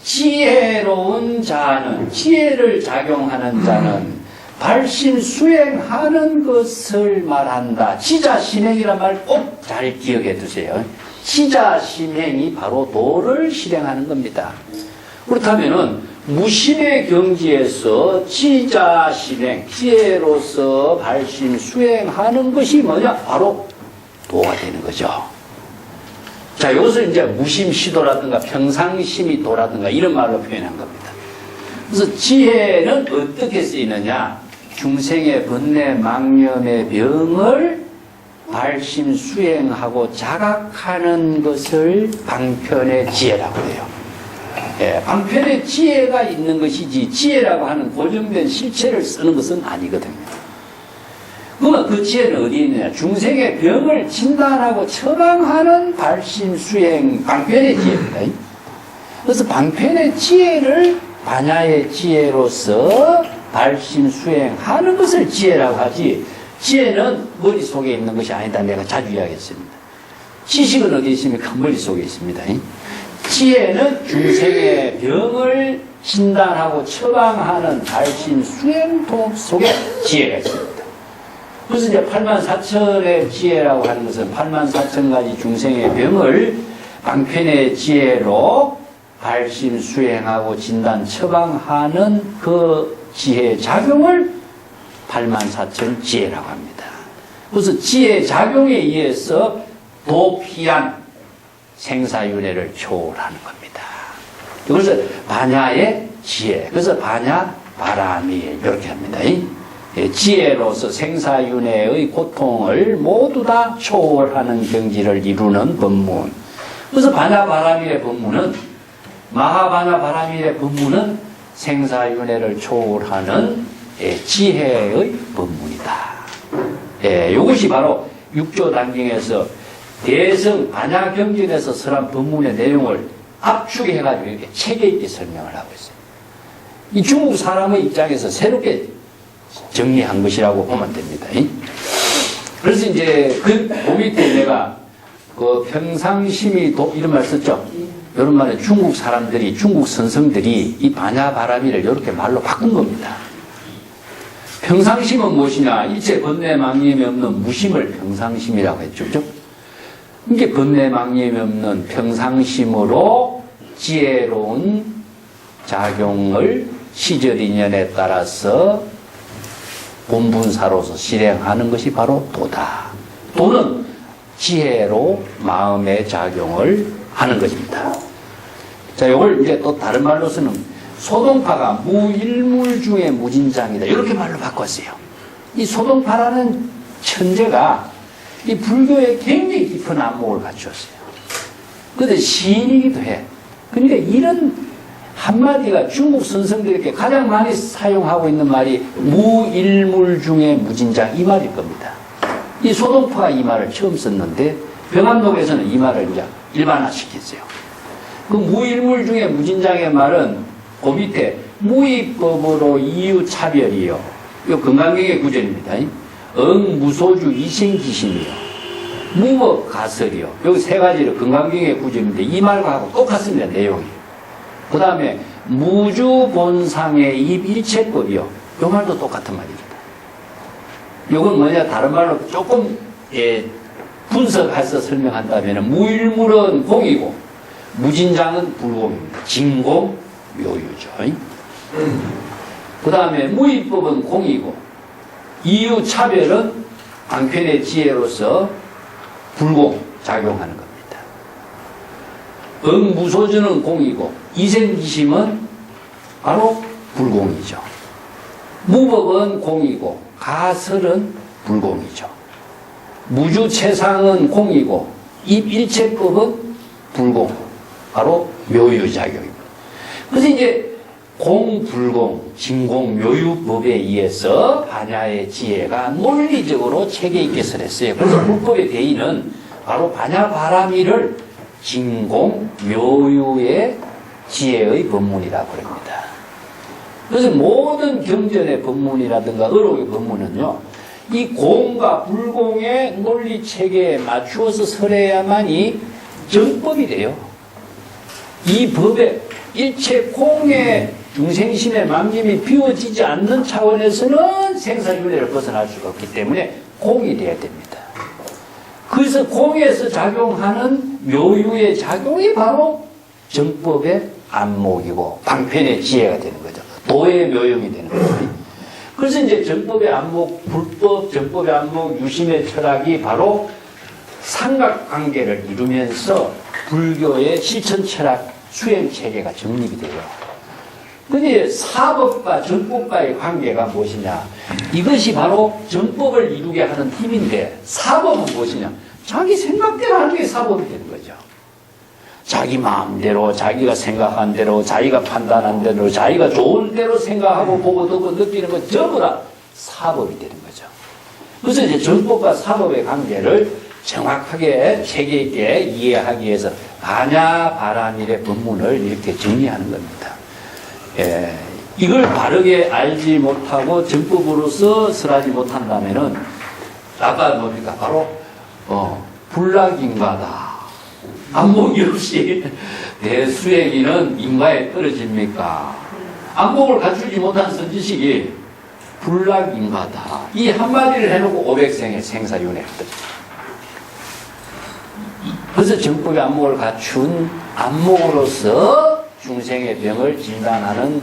지혜로운 자는, 지혜를 작용하는 자는 발심 수행하는 것을 말한다. 지자심행이란 말 꼭 잘 기억해 두세요. 지자심행이 바로 도를 실행하는 겁니다. 그렇다면은 무심의 경지에서 지자심행, 지혜로서 발심 수행하는 것이 뭐냐? 바로 도가 되는 거죠. 자, 이것을 이제 무심시도라든가 평상심이 도라든가 이런 말로 표현한 겁니다. 그래서 지혜는 어떻게 쓰이느냐? 중생의 번뇌 망념의 병을 발심 수행하고 자각하는 것을 방편의 지혜라고 해요. 예, 방편의 지혜가 있는 것이지 지혜라고 하는 고정된 실체를 쓰는 것은 아니거든요. 그러면 그 지혜는 어디에 있느냐? 중생의 병을 진단하고 처방하는 발심 수행 방편의 지혜입니다. 그래서 방편의 지혜를 반야의 지혜로서 발심 수행하는 것을 지혜라고 하지, 지혜는 머릿속에 있는 것이 아니다. 내가 자주 이야기했습니다. 지식은 어디 있습니까? 머릿속에 있습니다. 지혜는 중생의 병을 진단하고 처방하는 발심 수행통 속에 지혜가 있습니다. 그래서 이제 84,000의 지혜라고 하는 것은 84,000가지 중생의 병을 방편의 지혜로 발심 수행하고 진단 처방하는 그 지혜 작용을 84,000 지혜라고 합니다. 그래서 지혜 작용에 의해서 도피한 생사윤회를 초월하는 겁니다. 그래서 반야의 지혜, 그래서 반야 바람이 이렇게 합니다. 지혜로서 생사윤회의 고통을 모두 다 초월하는 경지를 이루는 법문. 그래서 반야 바람일의 법문은, 마하반야 바람일의 법문은 생사윤회를 초월하는 지혜의 법문이다. 이것이 바로 육조 단경에서 대성 반야 경전에서 설한 법문의 내용을 압축해가지고 이렇게 체계 있게 설명을 하고 있어요. 이 중국 사람의 입장에서 새롭게 정리한 것이라고 보면 됩니다. 그래서 이제 그 밑에 내가 그 평상심이 이런 말 썼죠. 이런 말에 중국 사람들이, 중국 선성들이 이 반야 바람이를 이렇게 말로 바꾼 겁니다. 평상심은 무엇이냐? 일체 번뇌 망념이 없는 무심을 평상심이라고 했죠. 그죠? 이게 번뇌 망념이 없는 평상심으로 지혜로운 작용을 시절인연에 따라서 본분사로서 실행하는 것이 바로 도다. 도는 지혜로 마음의 작용을 하는 것입니다. 자, 이걸 이제 또 다른 말로서는 소동파가 무일물 중에 무진장이다. 이렇게 말로 바꿨어요. 이 소동파라는 천재가 이 불교에 굉장히 깊은 안목을 갖추었어요. 그런데 시인이기도 해. 그러니까 이런 한마디가 중국 선성들에게 가장 많이 사용하고 있는 말이 무일물 중에 무진장, 이 말일 겁니다. 이 소동파가 이 말을 처음 썼는데 병암록에서는 이 말을 이제 일반화시켰어요. 그 무일물 중에 무진장의 말은 그 밑에 무의법으로 이유차별이요. 이 건강경의 구절입니다. 무소주 이생기심이요. 무법가설이요. 여기 세 가지로 건강경의 구절인데 이 말과 똑같습니다. 내용이. 그 다음에 무주본상의 입일체법이요. 이 말도 똑같은 말입니다. 이건 뭐냐, 다른 말로 조금 분석해서 설명한다면 무일물은 공이고 무진장은 불공입니다. 진공 묘유죠. 그 다음에 무의법은 공이고 이유차별은 방편의 지혜로서 불공 작용하는 겁니다. 무소주는 공이고 이생기심은 바로 불공이죠. 무법은 공이고 가설은 불공이죠. 무주체상은 공이고 입일체법은 불공, 바로 묘유작용입니다. 그래서 이제 공불공, 진공, 묘유법에 의해서 반야의 지혜가 논리적으로 체계 있게 설했어요. 그래서 불법의 대의는 바로 반야바라미를 진공 묘유의 지혜의 법문이라고 합니다. 그래서 모든 경전의 법문이라든가 의록의 법문은요, 이 공과 불공의 논리 체계에 맞추어서 설해야만이 정법이 돼요. 이 법에 일체 공의 중생심의 망념이 비워지지 않는 차원에서는 생사윤회를 벗어날 수가 없기 때문에 공이 돼야 됩니다. 그래서 공에서 작용하는 묘유의 작용이 바로 정법의 안목이고 방편의 지혜가 되는 거죠. 도의 묘용이 되는 거죠. 그래서 이제 정법의 안목, 불법, 정법의 안목, 유심의 철학이 바로 삼각관계를 이루면서 불교의 실천 철학 수행 체계가 정립이 돼요. 근데 사법과 정법과의 관계가 무엇이냐? 이것이 바로 정법을 이루게 하는 힘인데 사법은 무엇이냐? 자기 생각대로 하는 게 사법이 되는 거죠. 자기 마음대로, 자기가 생각한 대로, 자기가 판단한 대로, 자기가 좋은 대로 생각하고 보고 듣고 느끼는 것 전부 다 사법이 되는 거죠. 그래서 이제 정법과 사법의 관계를 정확하게 체계 있게 이해하기 위해서 반야바라밀의 법문을 이렇게 정리하는 겁니다. 이걸 바르게 알지 못하고 정법으로서 설하지 못한다면은 아까 뭡니까? 바로 불락인가다. 안목이 없이 대수행이는 인가에 떨어집니까? 안목을 갖추지 못한 선지식이 불락인가다. 이 한마디를 해놓고 500생의 생사윤회를 떠집니다. 그래서 정법의 안목을 갖춘 안목으로서 중생의 병을 진단하는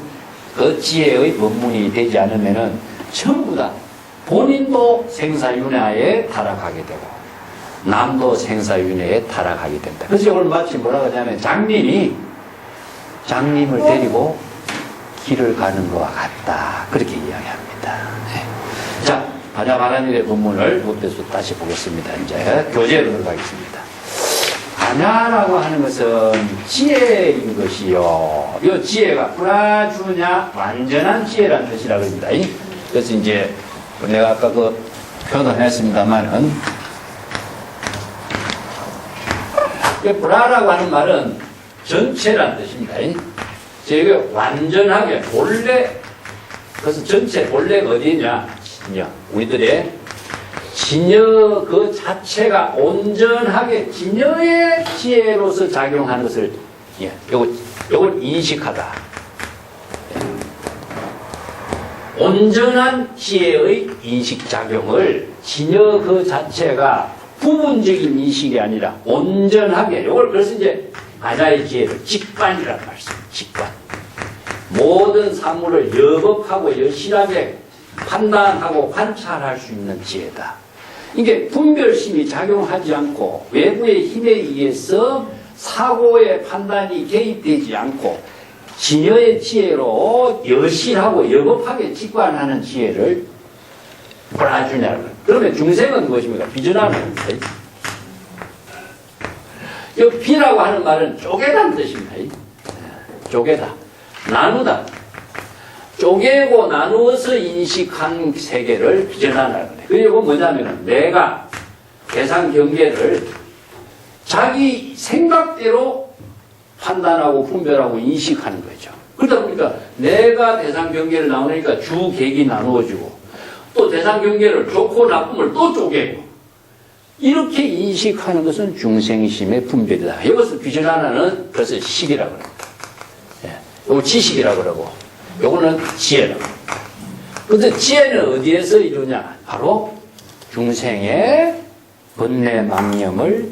그 지혜의 법문이 되지 않으면은 전부 다 본인도 생사윤회에 타락하게 되고 남도 생사윤회에 타락하게 된다. 그래서 이걸 마치 뭐라고 하냐면 장님을 데리고 길을 가는 것과 같다. 그렇게 이야기합니다. 네. 자, 반야바라밀의 법문을 못돼서 다시 보겠습니다. 이제 교재로 들어가겠습니다. 반야라고 하는 것은 지혜인 것이요. 이 지혜가 프라주냐 완전한 지혜라는 뜻이라고 합니다. 그래서 이제 내가 아까 그 표현했습니다만은 브라라고 하는 말은 전체라는 뜻입니다. 제가 완전하게 본래 그래서 전체 본래가 어디냐? 진여. 우리들의 진여 그 자체가 온전하게 진여의 지혜로서 작용하는 것을 요걸 인식하다. 온전한 지혜의 인식작용을 진여 그 자체가 부분적인 인식이 아니라 온전하게 요걸 그래서 이제 반야의 지혜를 직관이라는 말씀. 직관. 모든 사물을 여법하고 여실하게 판단하고 관찰할 수 있는 지혜다. 이게 분별심이 작용하지 않고 외부의 힘에 의해서 사고의 판단이 개입되지 않고 진여의 지혜로 여실하고 여법하게 직관하는 지혜를 브라주냐고. 그러면 중생은 무엇입니까? 비전하는 거예요. 이 비라고 하는 말은 쪼개다는 뜻입니다. 쪼개다. 나누다. 쪼개고 나누어서 인식한 세계를 비전하는 거예요. 그리고 뭐냐면 내가 대상 경계를 자기 생각대로 판단하고 분별하고 인식하는 거죠. 그러다 보니까 내가 대상 경계를 나누니까 주객이 나누어지고 또 대상 경계를 좋고 나쁨을 또 쪼개고 이렇게 인식하는 것은 중생심의 분별이다. 이것을 비전하는 그래서 식이라고 합니다. 이거 지식이라고 그러고 이거는 지혜라고 합니다. 그런데 지혜는 어디에서 이루냐? 바로 중생의 번뇌 망념을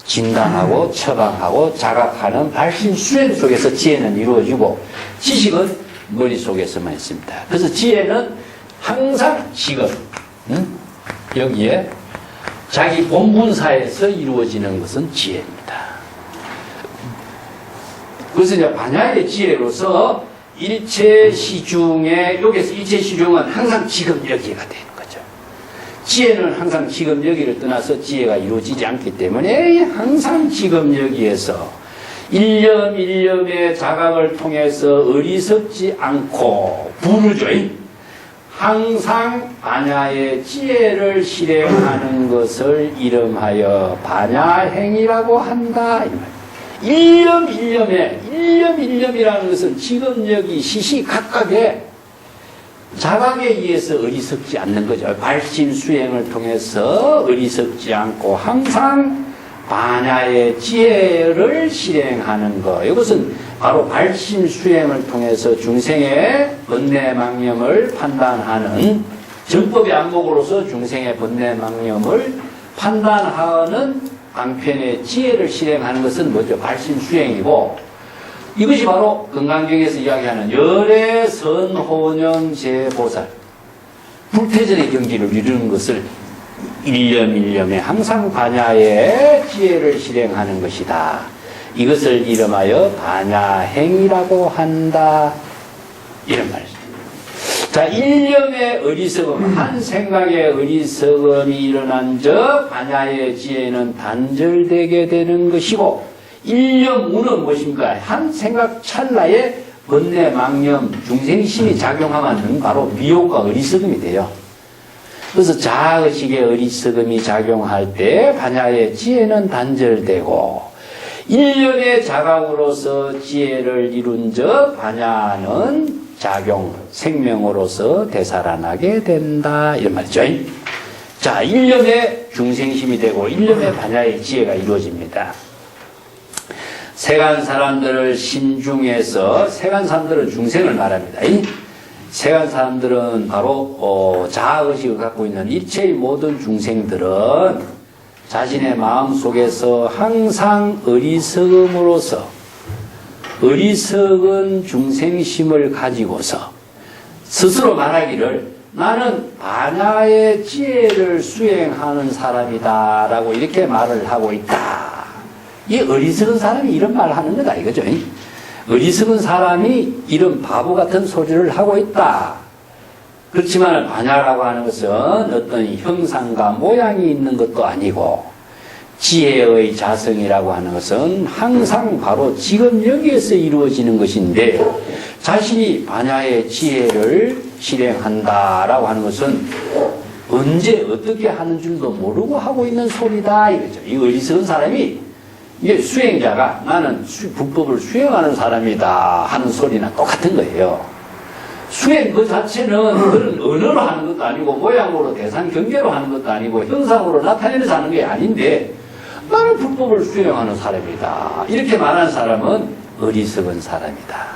진단하고 처방하고 자각하는 발신 수행 속에서 지혜는 이루어지고 지식은 머릿속에서만 있습니다. 그래서 지혜는 항상 지금 여기에 자기 본분사에서 이루어지는 것은 지혜입니다. 그래서 이제 반야의 지혜로서 일체 시중에 여기서 일체 시중은 항상 지금 여기가 되는 거죠. 지혜는 항상 지금 여기를 떠나서 지혜가 이루어지지 않기 때문에 항상 지금 여기에서 일념 일념의 자각을 통해서 어리석지 않고 부르죠. 항상 반야의 지혜를 실행하는 것을 이름하여 반야행이라고 한다. 일념이라는 것은 지금 여기 시시각각의 자각에 의해서 어리석지 않는 거죠. 발심수행을 통해서 어리석지 않고 항상 반야의 지혜를 실행하는 것. 이것은 바로 발심수행을 통해서 중생의 번뇌망념을 판단하는 정법의 안목으로서 중생의 번뇌망념을 판단하는 방편의 지혜를 실행하는 것은 뭐죠? 발심수행이고, 이것이 바로 건강경에서 이야기하는 열애선호념제보살, 불태전의 경지를 이루는 것을 일념에 항상 반야의 지혜를 실행하는 것이다. 이것을 이름하여 반야행이라고 한다. 이런 말이죠. 자, 일념의 어리석음, 한 생각의 어리석음이 일어난 적 반야의 지혜는 단절되게 되는 것이고, 일념우는 무엇입니까? 한 생각 찰나에 번뇌, 망념, 중생심이 작용하면 바로 미혹과 어리석음이 돼요. 그래서 자의식의 어리석음이 작용할 때 반야의 지혜는 단절되고, 일념의 자각으로서 지혜를 이룬 적 반야는 작용, 생명으로서 되살아나게 된다. 이런 말이죠. 자, 일념의 중생심이 되고 일념의 반야의 지혜가 이루어집니다. 세간 사람들을 신중해서, 세간 사람들은 중생을 말합니다. 세간 사람들은 바로 자아의식을 갖고 있는 일체의 모든 중생들은 자신의 마음속에서 항상 어리석음으로서 어리석은 중생심을 가지고서 스스로 말하기를 나는 반야의 지혜를 수행하는 사람이다 라고 이렇게 말을 하고 있다. 이 어리석은 사람이 이런 말을 하는 거다 이거죠. 어리석은 사람이 이런 바보 같은 소리를 하고 있다. 그렇지만 반야라고 하는 것은 어떤 형상과 모양이 있는 것도 아니고, 지혜의 자성이라고 하는 것은 항상 바로 지금 여기에서 이루어지는 것인데, 자신이 반야의 지혜를 실행한다라고 하는 것은 언제 어떻게 하는 줄도 모르고 하고 있는 소리다 이거죠. 이 어리석은 사람이, 이게 수행자가 나는 불법을 수행하는 사람이다 하는 소리나 똑같은 거예요. 수행 그 자체는 그런 언어로 하는 것도 아니고 모양으로 대상 경계로 하는 것도 아니고 형상으로 나타내면서 하는 게 아닌데 나는 불법을 수행하는 사람이다. 이렇게 말하는 사람은 어리석은 사람이다.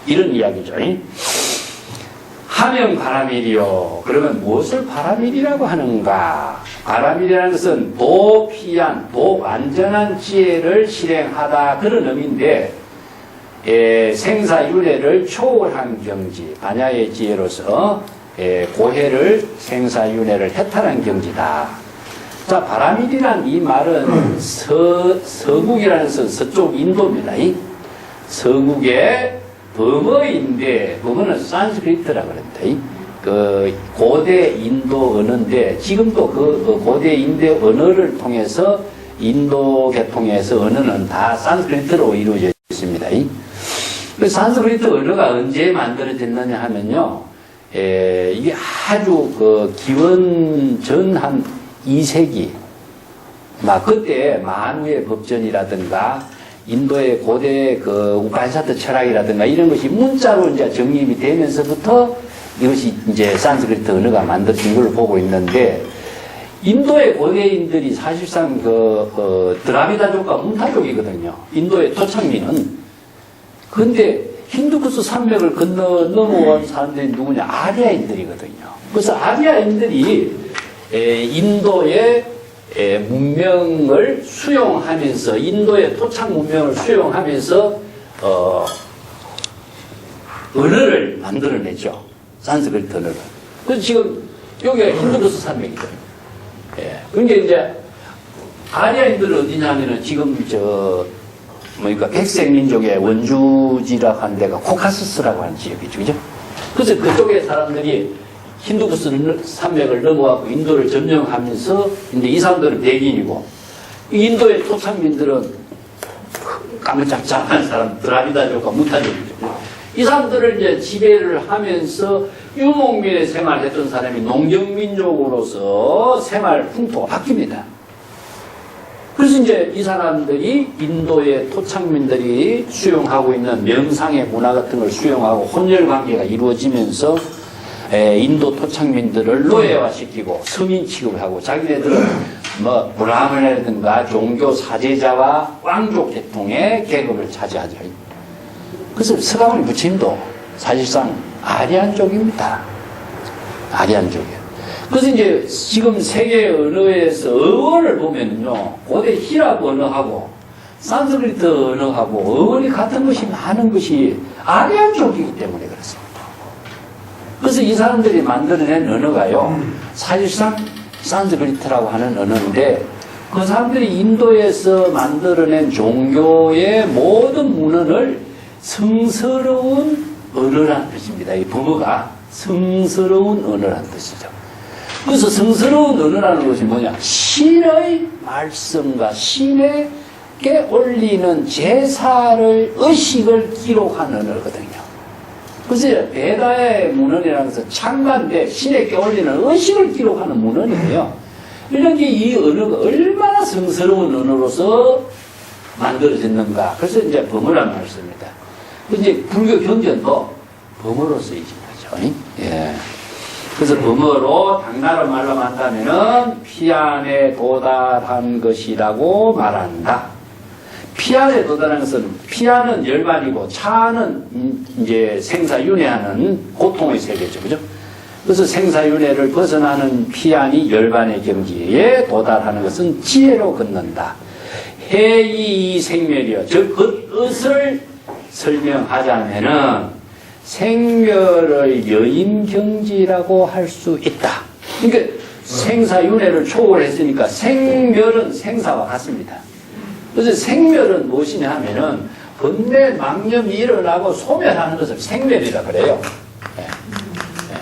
이런 이야기죠. 하명 바라밀이요. 그러면 무엇을 바라밀이라고 하는가? 바라밀이라는 것은 도피한, 완전한 지혜를 실행하다 그런 의미인데, 생사윤회를 초월한 경지, 반야의 지혜로서 고해를 생사윤회를 해탈한 경지다. 자, 바라밀이란 이 말은 서국이라는 서쪽 인도입니다. 서국의 범어인데, 범어는 산스크리트라고 그럽니다. 그 고대 인도 언어인데, 지금도 그 고대 인도 언어를 통해서 인도 계통에서 언어는 다 산스크리트로 이루어져 있습니다. 그 산스크리트 언어가 언제 만들어졌느냐 하면요, 이게 아주 그 기원 전 한 2세기, 막 그때 만우의 법전이라든가 인도의 고대 그 우파니샤드 철학이라든가 이런 것이 문자로 이제 정립이 되면서부터 이것이 이제 산스크리트 언어가 만들어진 걸로 보고 있는데, 인도의 고대인들이 사실상 드라비다족과 문타족이거든요. 인도의 토착민은. 근데 힌두쿠스 산맥을 건너 넘어온 사람들이 누구냐? 아리아인들이거든요. 그래서 아리아인들이 인도의 문명을 수용하면서, 인도의 토착 문명을 수용하면서 언어를 만들어냈죠. 산스크리트 언어를. 그래서 지금 여기가 힌두쿠스 산맥이죠. 그러니까 이제 아리아인들은 어디냐면은 지금 그러니까 백색민족의 원주지라고 하는 데가 코카서스라고 하는 지역이죠. 그죠? 그래서 그쪽에 사람들이 힌두쿠스 산맥을 넘어가고 인도를 점령하면서, 이제 이 사람들은 백인이고, 인도의 토착민들은 까무잡잡한 사람, 드라비다족과 무타족이죠. 이 사람들을 이제 지배를 하면서 유목민의 생활을 했던 사람이 농경민족으로서 생활 풍토가 바뀝니다. 그래서 이제 이 사람들이 인도의 토착민들이 수용하고 있는 명상의 문화 같은 걸 수용하고 혼혈 관계가 이루어지면서 인도 토착민들을 노예화시키고 서민 취급을 하고 자기네들은 뭐 브라ಹ്먼이라든가 종교 사제자와 왕족 계통의 계급을 차지하죠. 그래서 서가모니 부처님도 사실상 아리안족입니다. 아리안족이에요. 그래서 이제 지금 세계 언어에서 어원을 보면요, 고대 히랍 언어하고 산스크리트 언어하고 어원이 같은 것이 많은 것이 아리안족이기 때문에 그렇습니다. 그래서 이 사람들이 만들어낸 언어가요, 사실상 산스크리트라고 하는 언어인데, 그 사람들이 인도에서 만들어낸 종교의 모든 문헌을 성스러운 언어라는 뜻입니다. 이 범어가 성스러운 언어라는 뜻이죠. 그래서 성스러운 언어라는 것이 뭐냐? 신의 말씀과 신에게 올리는 제사를, 의식을 기록한 언어거든요. 그래서 베다의 문헌이라는 것은 창간대, 신에게 올리는 의식을 기록하는 문헌이에요. 이런 게 이 언어가 얼마나 성스러운 언어로서 만들어졌는가. 그래서 이제 범어란 말을 씁니다. 이제 불교 경전도 범어로 쓰이진 거죠. 예. 그래서 범어로 당나라 말로 한다면은 피안에 도달한 것이라고 말한다. 피안에 도달한 것은 피안은 열반이고 차는 이제 생사윤회하는 고통의 세계죠, 그죠? 그래서 생사윤회를 벗어나는 피안이 열반의 경지에 도달하는 것은 지혜로 걷는다. 해이 생멸이요. 즉, 그 뜻을 설명하자면은 생멸의 여인경지라고 할 수 있다. 그러니까 생사윤회를 초월했으니까 생멸은 생사와 같습니다. 그래서 생멸은 무엇이냐 하면은 번뇌 망념이 일어나고 소멸하는 것을 생멸이라 그래요. 네. 네.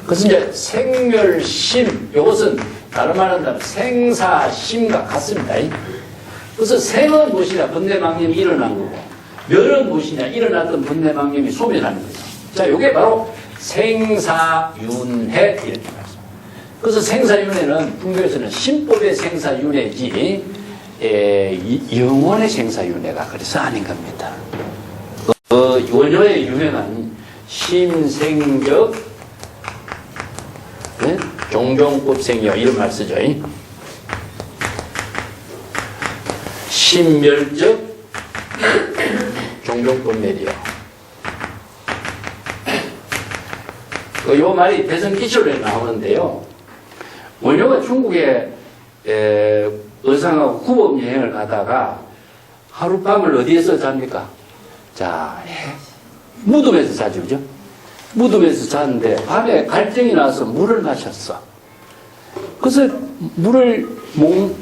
그래서 이제 생멸심, 이것은 다른 말로 한다면 생사심과 같습니다. 그래서 생은 무엇이냐? 번뇌 망념이 일어난 거고, 멸은 무엇이냐? 일어났던 번뇌 망념이 소멸하는 거죠. 자, 이게 바로 생사윤회 이렇게 말씀. 그래서 생사윤회는 불교에서는 신법의 생사윤회지 영혼의 생사윤회가 그래서 아닌 겁니다. 원효의 유명한 심생적 네? 종종법생여 이런 말 쓰죠. 신멸적 종종법멸이요. 요 말이 대성기초에 나오는데요. 원효가 중국에 의상하고 구법 여행을 가다가 하룻밤을 어디에서 잡니까? 자, 무덤에서 자죠, 그죠? 무덤에서 잤는데 밤에 갈증이 나서 물을 마셨어. 그래서 물을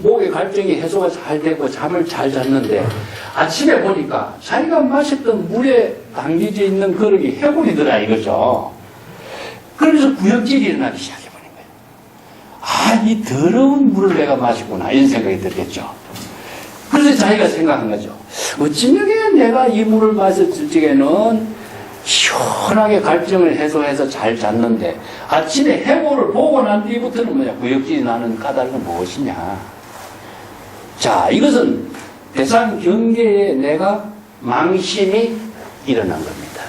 목에 갈증이 해소가 잘 되고 잠을 잘 잤는데 아침에 보니까 자기가 마셨던 물에 담겨져 있는 그릇이 해골이더라 이거죠. 그러면서 구역질이 일어나기 시작해버린 거예요. 아, 이 더러운 물을 내가 마시구나 이런 생각이 들겠죠. 그래서 자기가 생각한 거죠. 어찌면 내가 이 물을 마셨을 적에는 시원하게 갈증을 해소해서 잘 잤는데 아침에 해골을 보고 난 뒤부터는 뭐냐, 구역질이 나는 까닭은 무엇이냐. 자, 이것은 대상 경계에 내가 망심이 일어난 겁니다.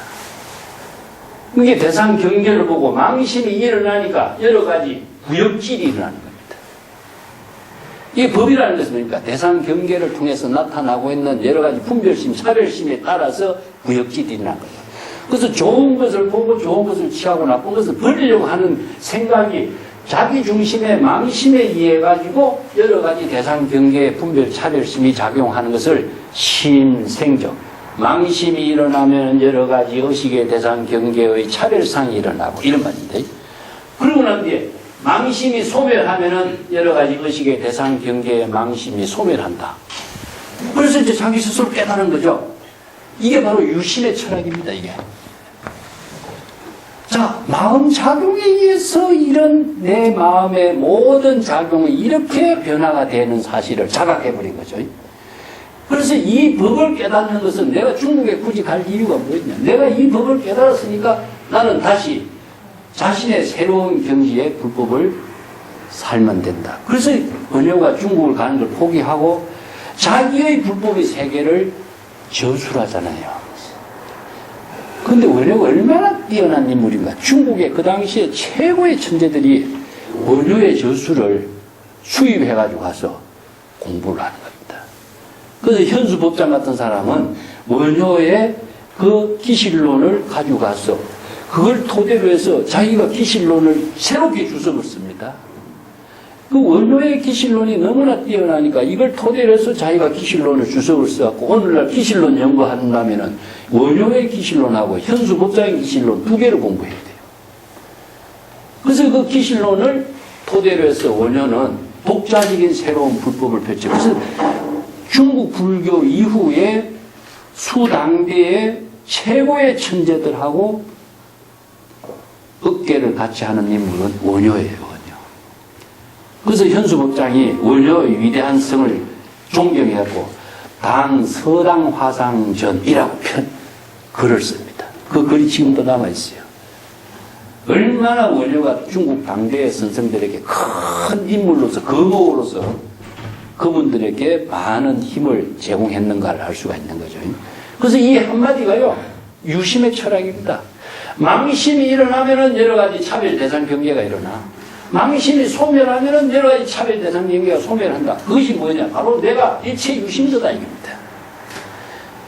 이게 대상 경계를 보고 망심이 일어나니까 여러 가지 구역질이 일어나는 겁니다. 이게 법이라는 것은 그러니까 대상 경계를 통해서 나타나고 있는 여러 가지 분별심, 차별심에 따라서 구역질이 일어난 거예요. 그래서 좋은 것을 보고 좋은 것을 취하고 나쁜 것을 버리려고 하는 생각이 자기 중심의 망심에 의해 가지고 여러 가지 대상 경계의 분별 차별심이 작용하는 것을 심생적, 망심이 일어나면 여러 가지 의식의 대상 경계의 차별상이 일어나고 이런 말인데, 그러고 난 뒤에 망심이 소멸하면은 여러 가지 의식의 대상 경계의 망심이 소멸한다. 그래서 이제 자기 스스로 깨달은 거죠. 이게 바로 유신의 철학입니다, 이게. 자, 마음 작용에 의해서 이런 내 마음의 모든 작용이 이렇게 변화가 되는 사실을 자각해버린 거죠. 그래서 이 법을 깨닫는 것은 내가 중국에 굳이 갈 이유가 뭐였냐. 내가 이 법을 깨달았으니까 나는 다시 자신의 새로운 경지의 불법을 살면 된다. 그래서 원효가 중국을 가는 걸 포기하고 자기의 불법의 세계를 저술하잖아요. 근데 원효가 얼마나 뛰어난 인물인가. 중국의 그 당시에 최고의 천재들이 원효의 저술을 수입해가지고 가서 공부를 하는 겁니다. 그래서 현수 법장 같은 사람은 원효의 그 기실론을 가지고 가서 그걸 토대로 해서 자기가 기실론을 새롭게 주석을 씁니다. 그 원효의 기실론이 너무나 뛰어나니까 이걸 토대로 해서 자기가 기실론을 주석을 써갖고 오늘날 기실론 연구한다면은 원효의 기실론하고 현수 법장의 기실론 두 개를 공부해야 돼요. 그래서 그 기실론을 토대로 해서 원효는 독자적인 새로운 불법을 펼쳐. 그래서 중국 불교 이후에 수당대의 최고의 천재들하고 어깨를 같이 하는 인물은 원효예요, 원효. 그래서 현수 법장이 원효의 위대한 성을 존경해갖고 당 서당 화상전이라고 글을 씁니다. 그 글이 지금도 남아있어요. 얼마나 원효가 중국 당대의 선생들에게 큰 인물로서, 거목으로서 그분들에게 많은 힘을 제공했는가를 알 수가 있는 거죠. 그래서 이 한마디가요, 유심의 철학입니다. 망심이 일어나면은 여러 가지 차별 대상 경계가 일어나. 망심이 소멸하면은 여러 가지 차별 대상 경계가 소멸한다. 그것이 뭐냐? 바로 내가 일체 유심도다 이겁니다.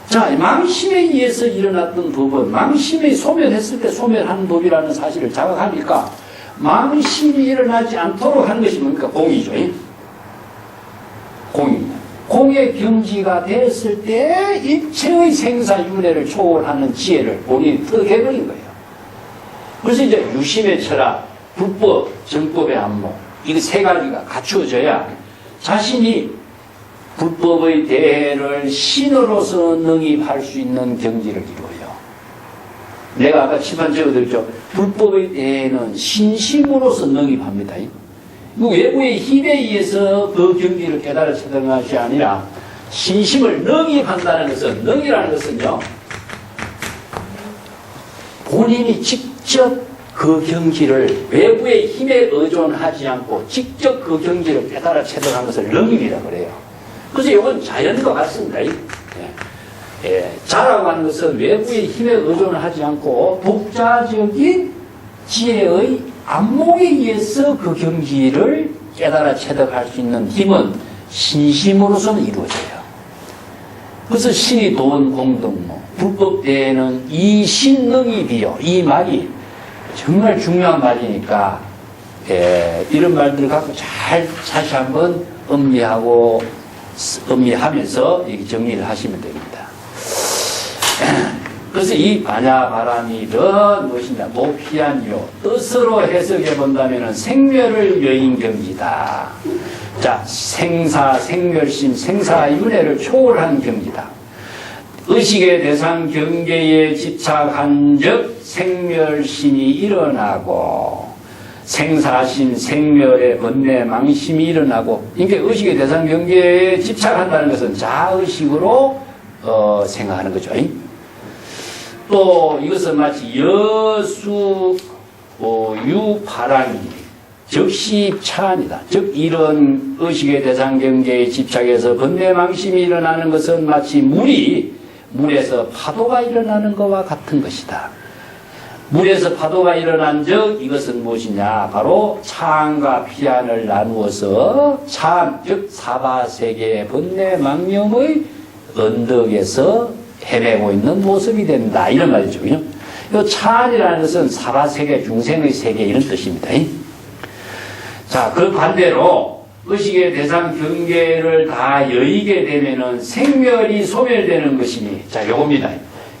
자, 망심에 의해서 일어났던 법은 망심이 소멸했을 때 소멸하는 법이라는 사실을 자각하니까 망심이 일어나지 않도록 하는 것이 뭡니까? 공이죠. 공입니다. 공의 경지가 됐을 때 일체의 생사윤회를 초월하는 지혜를 본인이 득해버린 거예요. 그래서 이제 유심의 철학, 불법, 정법의 안목, 이 세 가지가 갖추어져야 자신이 불법의 대해를 신으로서 능입할 수 있는 경지를 이루어요. 내가 아까 칠판 적어드렸죠. 불법의 대해는 신심으로서 능입합니다. 외부의 힘에 의해서 그 경지를 깨달아 채는 것이 아니라 신심을 능입한다는 것은, 능이라는 것은요, 본인이 직접 그 경지를 외부의 힘에 의존하지 않고 직접 그 경지를 깨달아 채득한 것을 능입이라 그래요. 그래서 이건 자연과 같습니다. 자라고 하는 것은 외부의 힘에 의존을 하지 않고 독자적인 지혜의 안목에 의해서 그 경지를 깨달아 채득할 수 있는 힘은 신심으로서는 이루어져요. 그래서 신이 돈 공덕무, 불법 대에는 이 신능이비요. 이 말이 정말 중요한 말이니까 이런 말들을 갖고 잘 다시 한번 음미하면서 정리를 하시면 됩니다. 그래서 이 반야바람이는 무엇이냐? 모피한요. 뜻으로 해석해 본다면 생멸을 여인 경지다. 자, 생사, 생멸심, 생사윤회를 초월한 경지다. 의식의 대상 경계에 집착한 즉 생멸심이 일어나고 생사심, 생멸의 번뇌, 망심이 일어나고, 이게 의식의 대상 경계에 집착한다는 것은 자의식으로 생각하는 거죠. 또 이것은 마치 여수 유파랑이 적시차안이다. 즉 이런 의식의 대상 경계에 집착해서 번뇌 망심이 일어나는 것은 마치 물에서 파도가 일어나는 것과 같은 것이다. 물에서 파도가 일어난 즉 이것은 무엇이냐? 바로 차안과 피안을 나누어서 차안, 즉 사바세계의 번뇌 망념의 언덕에서 헤매고 있는 모습이 된다. 이런 말이죠. 이 차안이라는 것은 사바세계, 중생의 세계 이런 뜻입니다. 자, 그 반대로 의식의 대상 경계를 다 여의게 되면은 생멸이 소멸되는 것이니, 자, 요겁니다.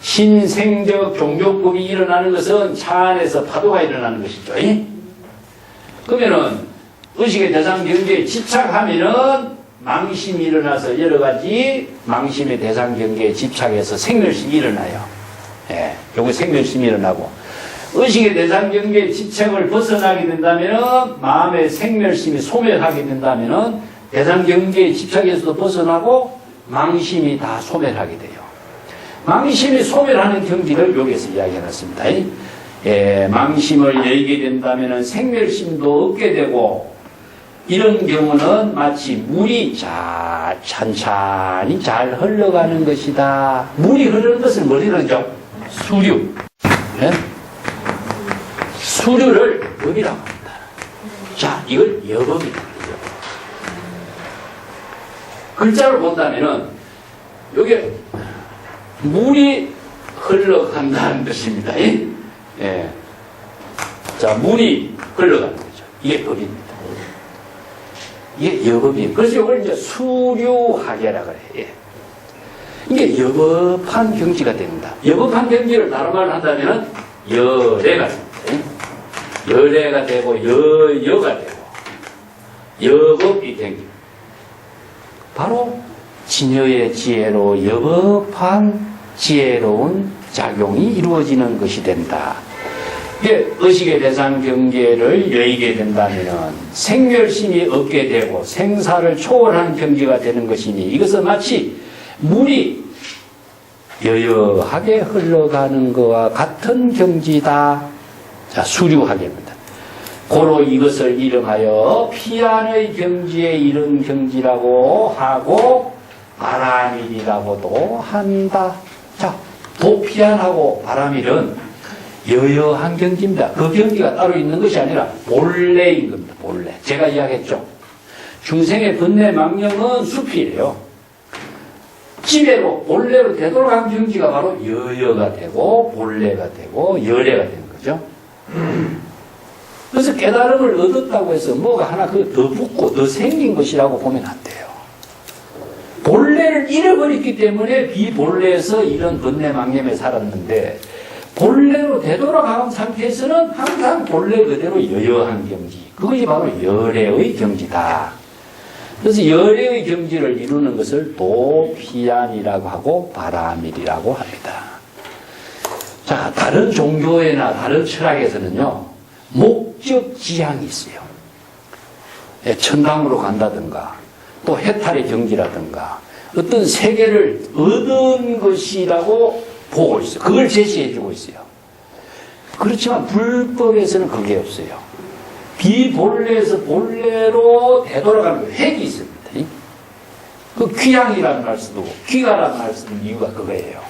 신생적 종족법이 일어나는 것은 차 안에서 파도가 일어나는 것이죠. 그러면은 의식의 대상 경계에 집착하면은 망심이 일어나서 여러 가지 망심의 대상 경계에 집착해서 생멸심이 일어나요. 요거 생멸심이 일어나고, 의식의 대상 경계에 집착을 벗어나게 된다면은 마음의 생멸심이 소멸하게 된다면은 대상 경계에 집착에서도 벗어나고 망심이 다 소멸하게 돼요. 망심이 소멸하는 경지를 여기서 이야기해놨습니다. 예, 망심을 열게 된다면 생멸심도 얻게 되고, 이런 경우는 마치 물이 찬찬히 잘 흘러가는 것이다. 물이 흐르는 것을 뭐라 그러죠? 수류. 예? 수류를 여기라고 합니다. 자, 이걸 여법이다. 글자를 본다면은, 여기 물이 흘러간다는 뜻입니다. 예. 자, 물이 흘러가는 거죠. 이게 법입니다. 이게 여법이에요. 그래서 이걸 이제 수류하계라 그래요. 예. 이게 여법한 경지가 됩니다. 여법한 경지를 다른 말로 한다면 여례가 됩니다. 여례가 되고 여가 되고 여법이 경지. 바로 진여의 지혜로 여법한 지혜로운 작용이 이루어지는 것이 된다. 이게 의식의 대상 경계를 여의게 된다면 생멸심이 얻게 되고 생사를 초월하는 경지가 되는 것이니 이것은 마치 물이 여여하게 흘러가는 것과 같은 경지다. 자, 수류하게입니다. 고로 이것을 이름하여 피안의 경지에 이른 경지라고 하고 바람일이라고도 한다. 자, 도피안하고 바람일은 여여한 경지입니다. 그 경지가 따로 있는 것이 아니라 본래인 겁니다. 본래. 제가 이야기했죠. 중생의 번뇌 망령은 숲이에요. 지배로 본래로 되돌아간 경지가 바로 여여가 되고 본래가 되고 열애가 되는 거죠. 그래서 깨달음을 얻었다고 해서 뭐가 하나 더 붙고 더 생긴 것이라고 보면 안 돼요. 본래를 잃어버렸기 때문에 비본래에서 이런 번뇌망념에 살았는데 본래로 되돌아간 상태에서는 항상 본래 그대로 여여한 경지. 그것이 바로 열애의 경지다. 그래서 열애의 경지를 이루는 것을 도피안이라고 하고 바람일이라고 합니다. 자, 다른 종교에나 다른 철학에서는요, 목적 지향이 있어요. 천당으로 간다든가, 또 해탈의 경지라든가, 어떤 세계를 얻은 것이라고 보고 있어요. 그걸 제시해주고 있어요. 그렇지만 불법에서는 그게 없어요. 비본래에서 본래로 되돌아가는 획이 있습니다. 그 귀향이라는 말 쓰고 귀가라는 말 쓰는 이유가 그거예요.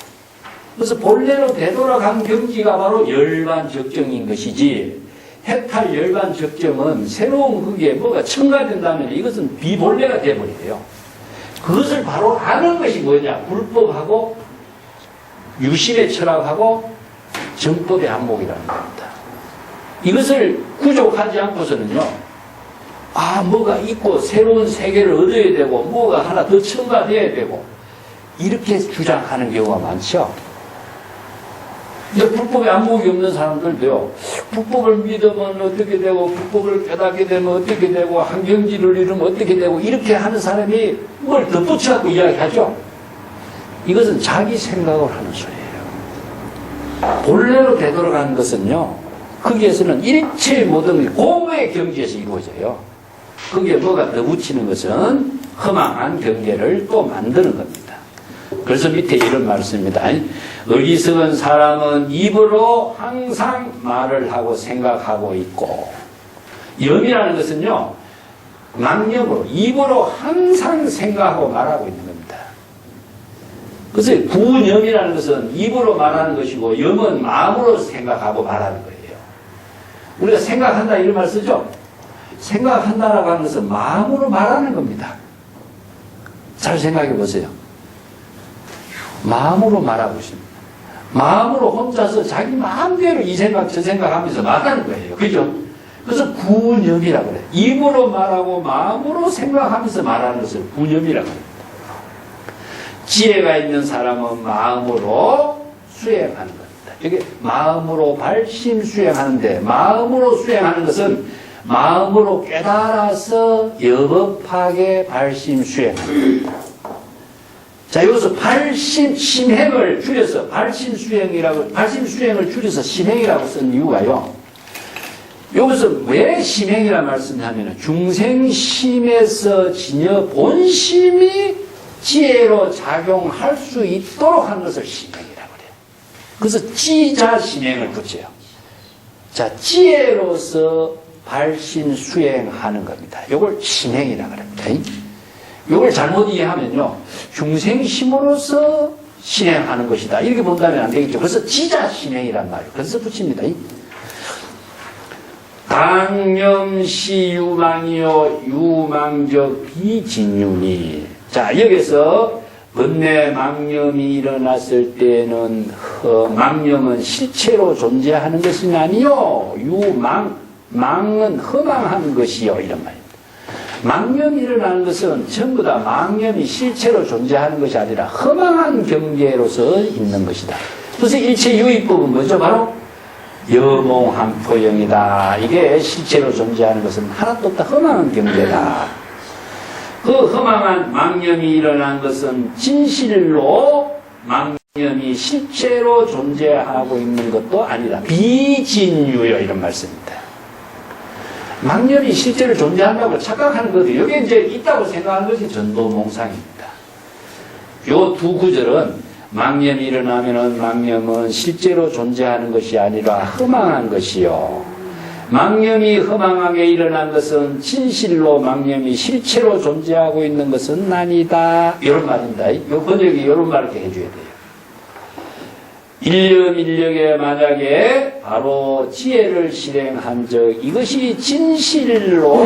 그래서 본래로 되돌아간 경지가 바로 열반적정인 것이지 해탈 열반적정은 새로운 그게 뭐가 첨가된다면 이것은 비본래가 되어버려요. 그것을 바로 아는 것이 뭐냐? 불법하고 유심의 철학하고 정법의 안목이라는 겁니다. 이것을 구족하지 않고서는요, 뭐가 있고 새로운 세계를 얻어야 되고 뭐가 하나 더 첨가돼야 되고 이렇게 주장하는 경우가 많죠. 이제 불법에 안목이 없는 사람들도요, 불법을 믿으면 어떻게 되고 불법을 깨닫게 되면 어떻게 되고 한경지를 이루면 어떻게 되고 이렇게 하는 사람이 뭘 덧붙여갖고 이야기하죠. 이것은 자기 생각을 하는 소리예요. 본래로 되돌아가는 것은요, 거기에서는 일체의 모든 공의 경지에서 이루어져요. 거기에 뭐가 덧붙이는 것은 허망한 경계를 또 만드는 겁니다. 그래서 밑에 이런 말씀입니다. 어리석은 사람은 입으로 항상 말을 하고 생각하고 있고, 염이라는 것은요, 망념으로 입으로 항상 생각하고 말하고 있는 겁니다. 그래서 구념이라는 것은 입으로 말하는 것이고 염은 마음으로 생각하고 말하는 거예요. 우리가 생각한다 이런 말 쓰죠. 생각한다라고 하는 것은 마음으로 말하는 겁니다. 잘 생각해 보세요. 마음으로 말하고 있습니다. 마음으로 혼자서 자기 마음대로 이 생각 저 생각하면서 말하는 거예요. 그죠? 그래서 구념이라고 그래요. 입으로 말하고 마음으로 생각하면서 말하는 것을 구념이라고 합니다. 지혜가 있는 사람은 마음으로 수행하는 겁니다. 이게 마음으로 발심 수행하는데, 마음으로 수행하는 것은 마음으로 깨달아서 여법하게 발심 수행하는 겁니다. 자, 여기서 발심, 심행을 줄여서 발심 수행을 줄여서 심행이라고 쓴 이유가요. 여기서 왜 심행이라는 말씀을 하면 중생심에서 진여 본심이 지혜로 작용할 수 있도록 하는 것을 신행이라고 그래요. 그래서 지자 신행을 붙여요. 자, 지혜로서 발신 수행하는 겁니다. 이걸 신행이라고 합니다. 이걸 잘못 이해하면요, 중생심으로서 신행하는 것이다, 이렇게 본다면 안 되겠죠. 그래서 지자 신행이란 말이에요. 그래서 붙입니다. 당념시 유망이요 유망적 비진윤이. 자, 여기서 번뇌 망념이 일어났을 때는 망념은 실체로 존재하는 것이 아니요 망은 허망한 것이요, 이런 말입니다. 망념이 일어나는 것은 전부 다 망념이 실체로 존재하는 것이 아니라 허망한 경계로서 있는 것이다. 그래서 일체 유의법은 뭐죠? 바로 여몽한포영이다. 이게 실체로 존재하는 것은 하나도 없다. 허망한 경계다. 그 허망한 망념이 일어난 것은 진실로 망념이 실체로 존재하고 있는 것도 아니라 비진유요, 이런 말씀입니다. 망념이 실제로 존재한다고 착각하는 것도 여기에 이제 있다고 생각하는 것이 전도몽상입니다. 요 두 구절은 망념이 일어나면은 망념은 실제로 존재하는 것이 아니라 허망한 것이요. 망념이 허망하게 일어난 것은 진실로 망념이 실체로 존재하고 있는 것은 아니다. 이런 말입니다. 요 번역이 이런 말을 해줘야 돼요. 일념일력에 만약에 바로 지혜를 실행한 적, 이것이 진실로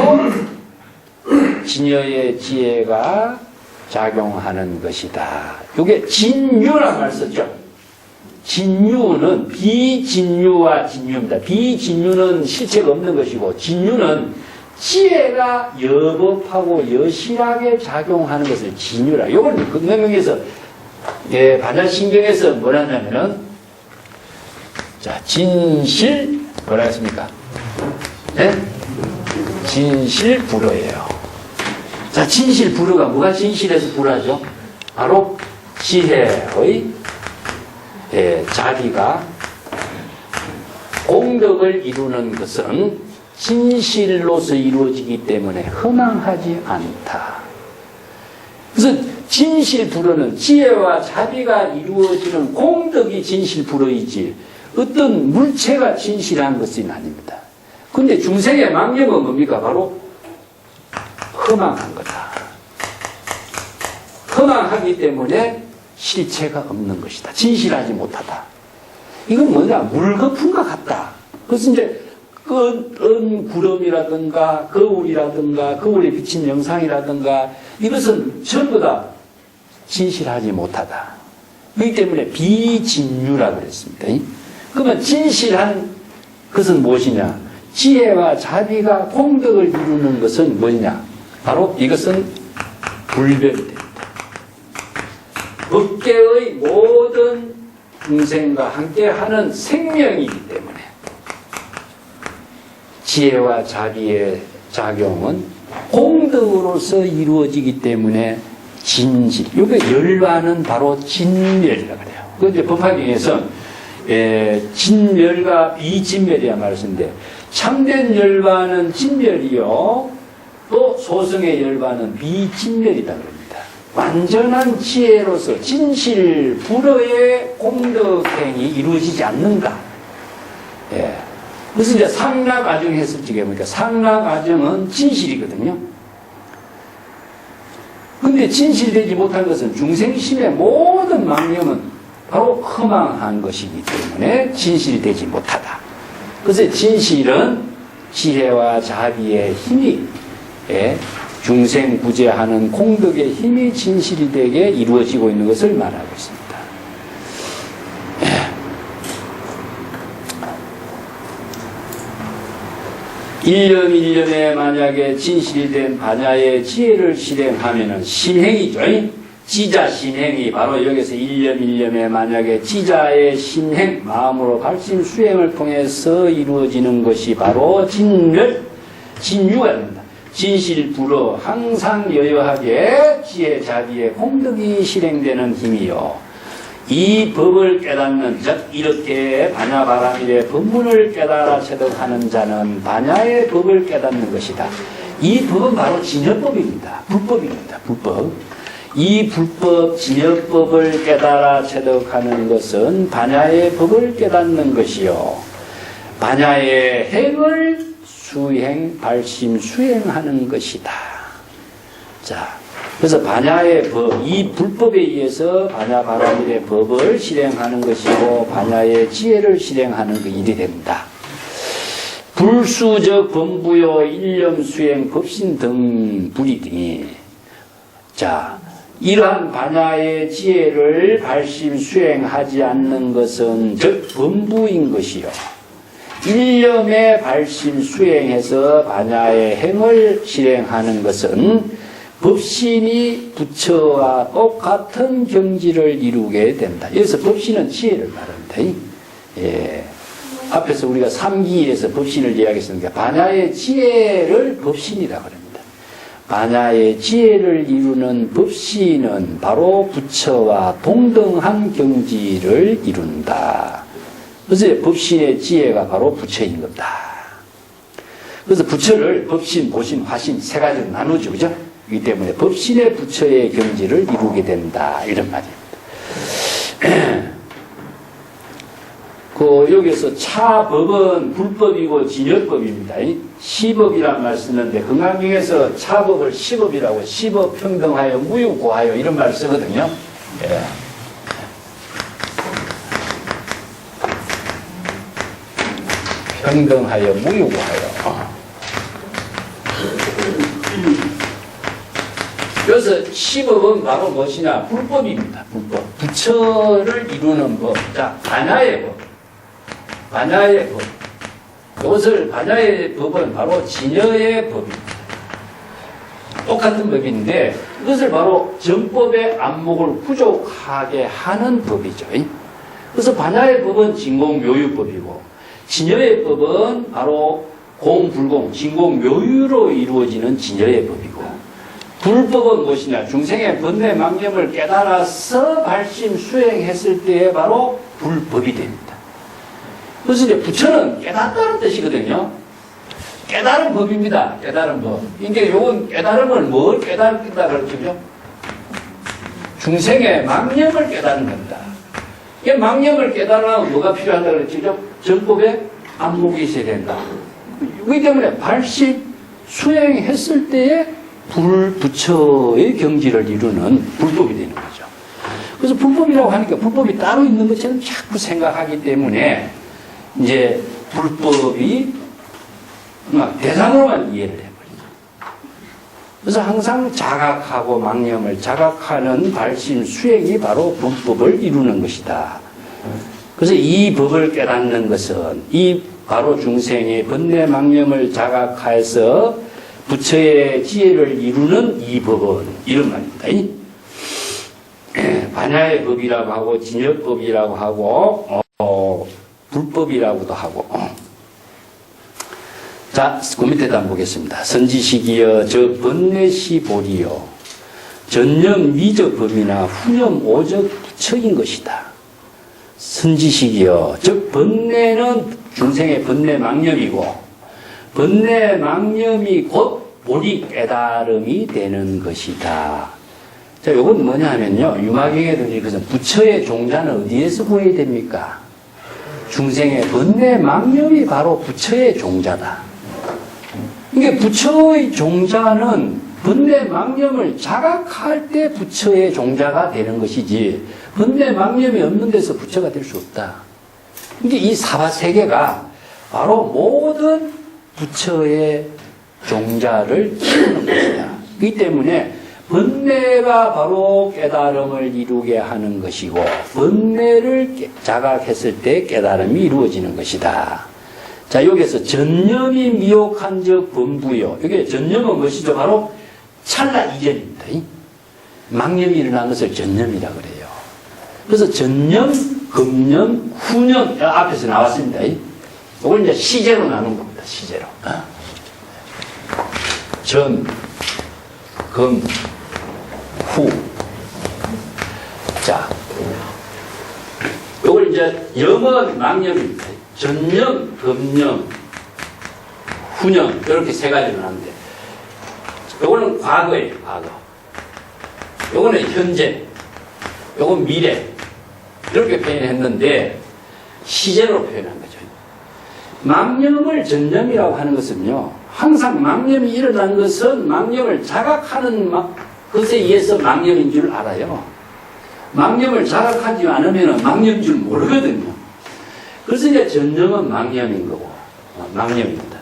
진여의 지혜가 작용하는 것이다. 이게 진유란 말 썼죠. 진유는 비진유와 진유입니다. 비진유는 실체가 없는 것이고, 진유는 지혜가 여법하고 여실하게 작용하는 것을 진유라. 이걸 금강경에서 반야신경에서 뭐라 하냐면은, 자, 진실, 뭐라 했습니까? 네? 진실 불어예요. 자, 진실 불어가 뭐가 진실해서 불어죠? 바로 지혜의 자비가 공덕을 이루는 것은 진실로서 이루어지기 때문에 허망하지 않다. 그래서 진실 불어는 지혜와 자비가 이루어지는 공덕이 진실 불어이지 어떤 물체가 진실한 것은 아닙니다. 근데 중생의 망념은 뭡니까? 바로 허망한 거다. 허망하기 때문에 실체가 없는 것이다. 진실하지 못하다. 이건 뭐냐? 물거품과 같다. 그래서 이제 어떤 구름이라든가 거울이라든가 거울에 비친 영상이라든가 이것은 전부 다 진실하지 못하다. 그렇기 때문에 비진유라고 그랬습니다. 그러면 진실한 것은 무엇이냐? 지혜와 자비가 공덕을 이루는 것은 뭐냐? 바로 이것은 불변이다. 법계의 모든 중생과 함께하는 생명이기 때문에 지혜와 자비의 작용은 공덕으로서 이루어지기 때문에 진실. 이게 열반은 바로 진멸이라고 해요. 그런데 법화경에서 진멸과 비진멸이야 말씀인데, 참된 열반은 진멸이요, 또 소승의 열반은 비진멸이다 그럽니다. 완전한 지혜로서 진실 불어의 공덕행이 이루어지지 않는다. 예. 그래서 이제 상락아정 했을 적에 보니까 상락아정은 진실이거든요. 근데 진실되지 못한 것은 중생심의 모든 망념은 바로 허망한 것이기 때문에 진실이 되지 못하다. 그래서 진실은 지혜와 자비의 힘이 중생 구제하는 공덕의 힘이 진실이 되게 이루어지고 있는 것을 말하고 있습니다. 일념일념에 만약에 진실이 된 반야의 지혜를 실행하면은 신행이죠. 지자 신행이 바로 여기서 일념일념에 만약에 지자의 신행, 마음으로 발심 수행을 통해서 이루어지는 것이 바로 진멸, 진유가 됩니다. 진실 불어 항상 여여하게 지혜 자비의 공덕이 실행되는 힘이요. 이 법을 깨닫는, 즉 이렇게 반야바라밀의 법문을 깨달아 체득하는 자는 반야의 법을 깨닫는 것이다. 이 법은 바로 진여법입니다. 불법입니다. 불법. 이 불법 진여법을 깨달아 체득하는 것은 반야의 법을 깨닫는 것이요 반야의 행을 수행, 발심 수행하는 것이다. 자, 그래서 반야의 법, 이 불법에 의해서 반야 바라밀의 법을 실행하는 것이고 반야의 지혜를 실행하는 그 일이 됩니다. 불수적 범부요 일념 수행 법신 등 불이 등이 자 이러한 반야의 지혜를 발심 수행하지 않는 것은 즉 범부인 것이요 일념의 발심 수행해서 반야의 행을 실행하는 것은 법신이 부처와 똑같은 경지를 이루게 된다. 여기서 법신은 지혜를 말합니다. 예. 앞에서 우리가 3기에서 법신을 이야기했으니까 반야의 지혜를 법신이라고 합니다. 반야의 지혜를 이루는 법신은 바로 부처와 동등한 경지를 이룬다. 그래서 법신의 지혜가 바로 부처인 겁니다. 그래서 부처를 법신, 보신, 화신 세 가지로 나누죠. 그죠? 이 때문에 법신의 부처의 경지를 이루게 된다. 이런 말입니다. 여기서 차법은 불법이고 진여법입니다. 시법이란 말 쓰는데 금강경에서 차법을 시법이라고 시법 평등하여 무유고하여 이런 말 쓰거든요. 예. 평등하여 무유고하여. 그래서 시법은 바로 무엇이냐? 불법입니다. 불법. 부처를 이루는 법. 자, 반야의 법. 반야의 법. 이것을 반야의 법은 바로 진여의 법입니다. 똑같은 법인데 이것을 바로 정법의 안목을 부족하게 하는 법이죠. 그래서 반야의 법은 진공묘유법이고 진여의 법은 바로 공불공, 진공묘유로 이루어지는 진여의 법이고 불법은 무엇이냐? 중생의 번뇌 망념을 깨달아서 발심 수행했을 때에 바로 불법이 됩니다. 그래서 이제 부처는 깨닫다는 뜻이거든요. 깨달은 법입니다. 깨달은 법. 이게 요건 깨달음을 뭘 깨닫는다 그러죠? 중생의 망념을 깨닫는 겁니다. 이 망념을 깨달으면 뭐가 필요하다 그랬죠? 정법에 안목이 있어야 된다. 그렇기 때문에 발심 수행했을 때에 부처의 경지를 이루는 불법이 되는 거죠. 그래서 불법이라고 하니까 불법이 따로 있는 것처럼 자꾸 생각하기 때문에 이제 불법이 막 대상으로만 이해를 해버리죠. 그래서 항상 자각하고 망념을 자각하는 발심 수행이 바로 불법을 이루는 것이다. 그래서 이 법을 깨닫는 것은 이 바로 중생의 번뇌 망념을 자각해서 부처의 지혜를 이루는 이 법은 이런 말입니다. 반야의 법이라고 하고 진여법이라고 하고 불법이라고도 하고. 자, 그 밑에다 한번 보겠습니다. 선지식이여 저 번뇌시 보리여 전념 미적 범이나 후념 오적 부처인 것이다. 선지식이여 즉 번뇌는 중생의 번뇌 망념이고 번뇌 망념이 곧 보리 깨달음이 되는 것이다. 자, 이건 뭐냐 하면요. 유마경에도 이것은 부처의 종자는 어디에서 구해야 됩니까? 중생의 번뇌 망념이 바로 부처의 종자다. 이게 부처의 종자는 번뇌 망념을 자각할 때 부처의 종자가 되는 것이지 번뇌 망념이 없는 데서 부처가 될 수 없다. 이게 이 사바세계가 바로 모든 부처의 종자를 키우는 것이다. 그렇기 때문에 번뇌가 바로 깨달음을 이루게 하는 것이고 번뇌를 자각했을 때 깨달음이 이루어지는 것이다. 자, 여기에서 전념이 미혹한 적 범부요. 이게 전념은 무엇이죠? 바로 찰나 이전입니다. 망념이 일어난 것을 전념이라고 그래요. 그래서 전념, 금념, 후념 앞에서 나왔습니다. 이걸 이제 시제로 나눈 겁니다. 시제로. 전, 금, 후. 자, 이걸 이제 염은 망념입니다. 전념, 금념, 후념 이렇게 세 가지로 나누는데 이거는 과거예요. 과거. 요거는 현재, 요건 미래. 이렇게 표현했는데 시제로 표현한 거죠. 망념을 전념이라고 하는 것은요, 항상 망념이 일어난 것은 망념을 자각하는 것에 의해서 망념인 줄 알아요. 망념을 자각하지 않으면 망념인 줄 모르거든요. 그래서 이제 전념은 망념인 거고, 망념입니다.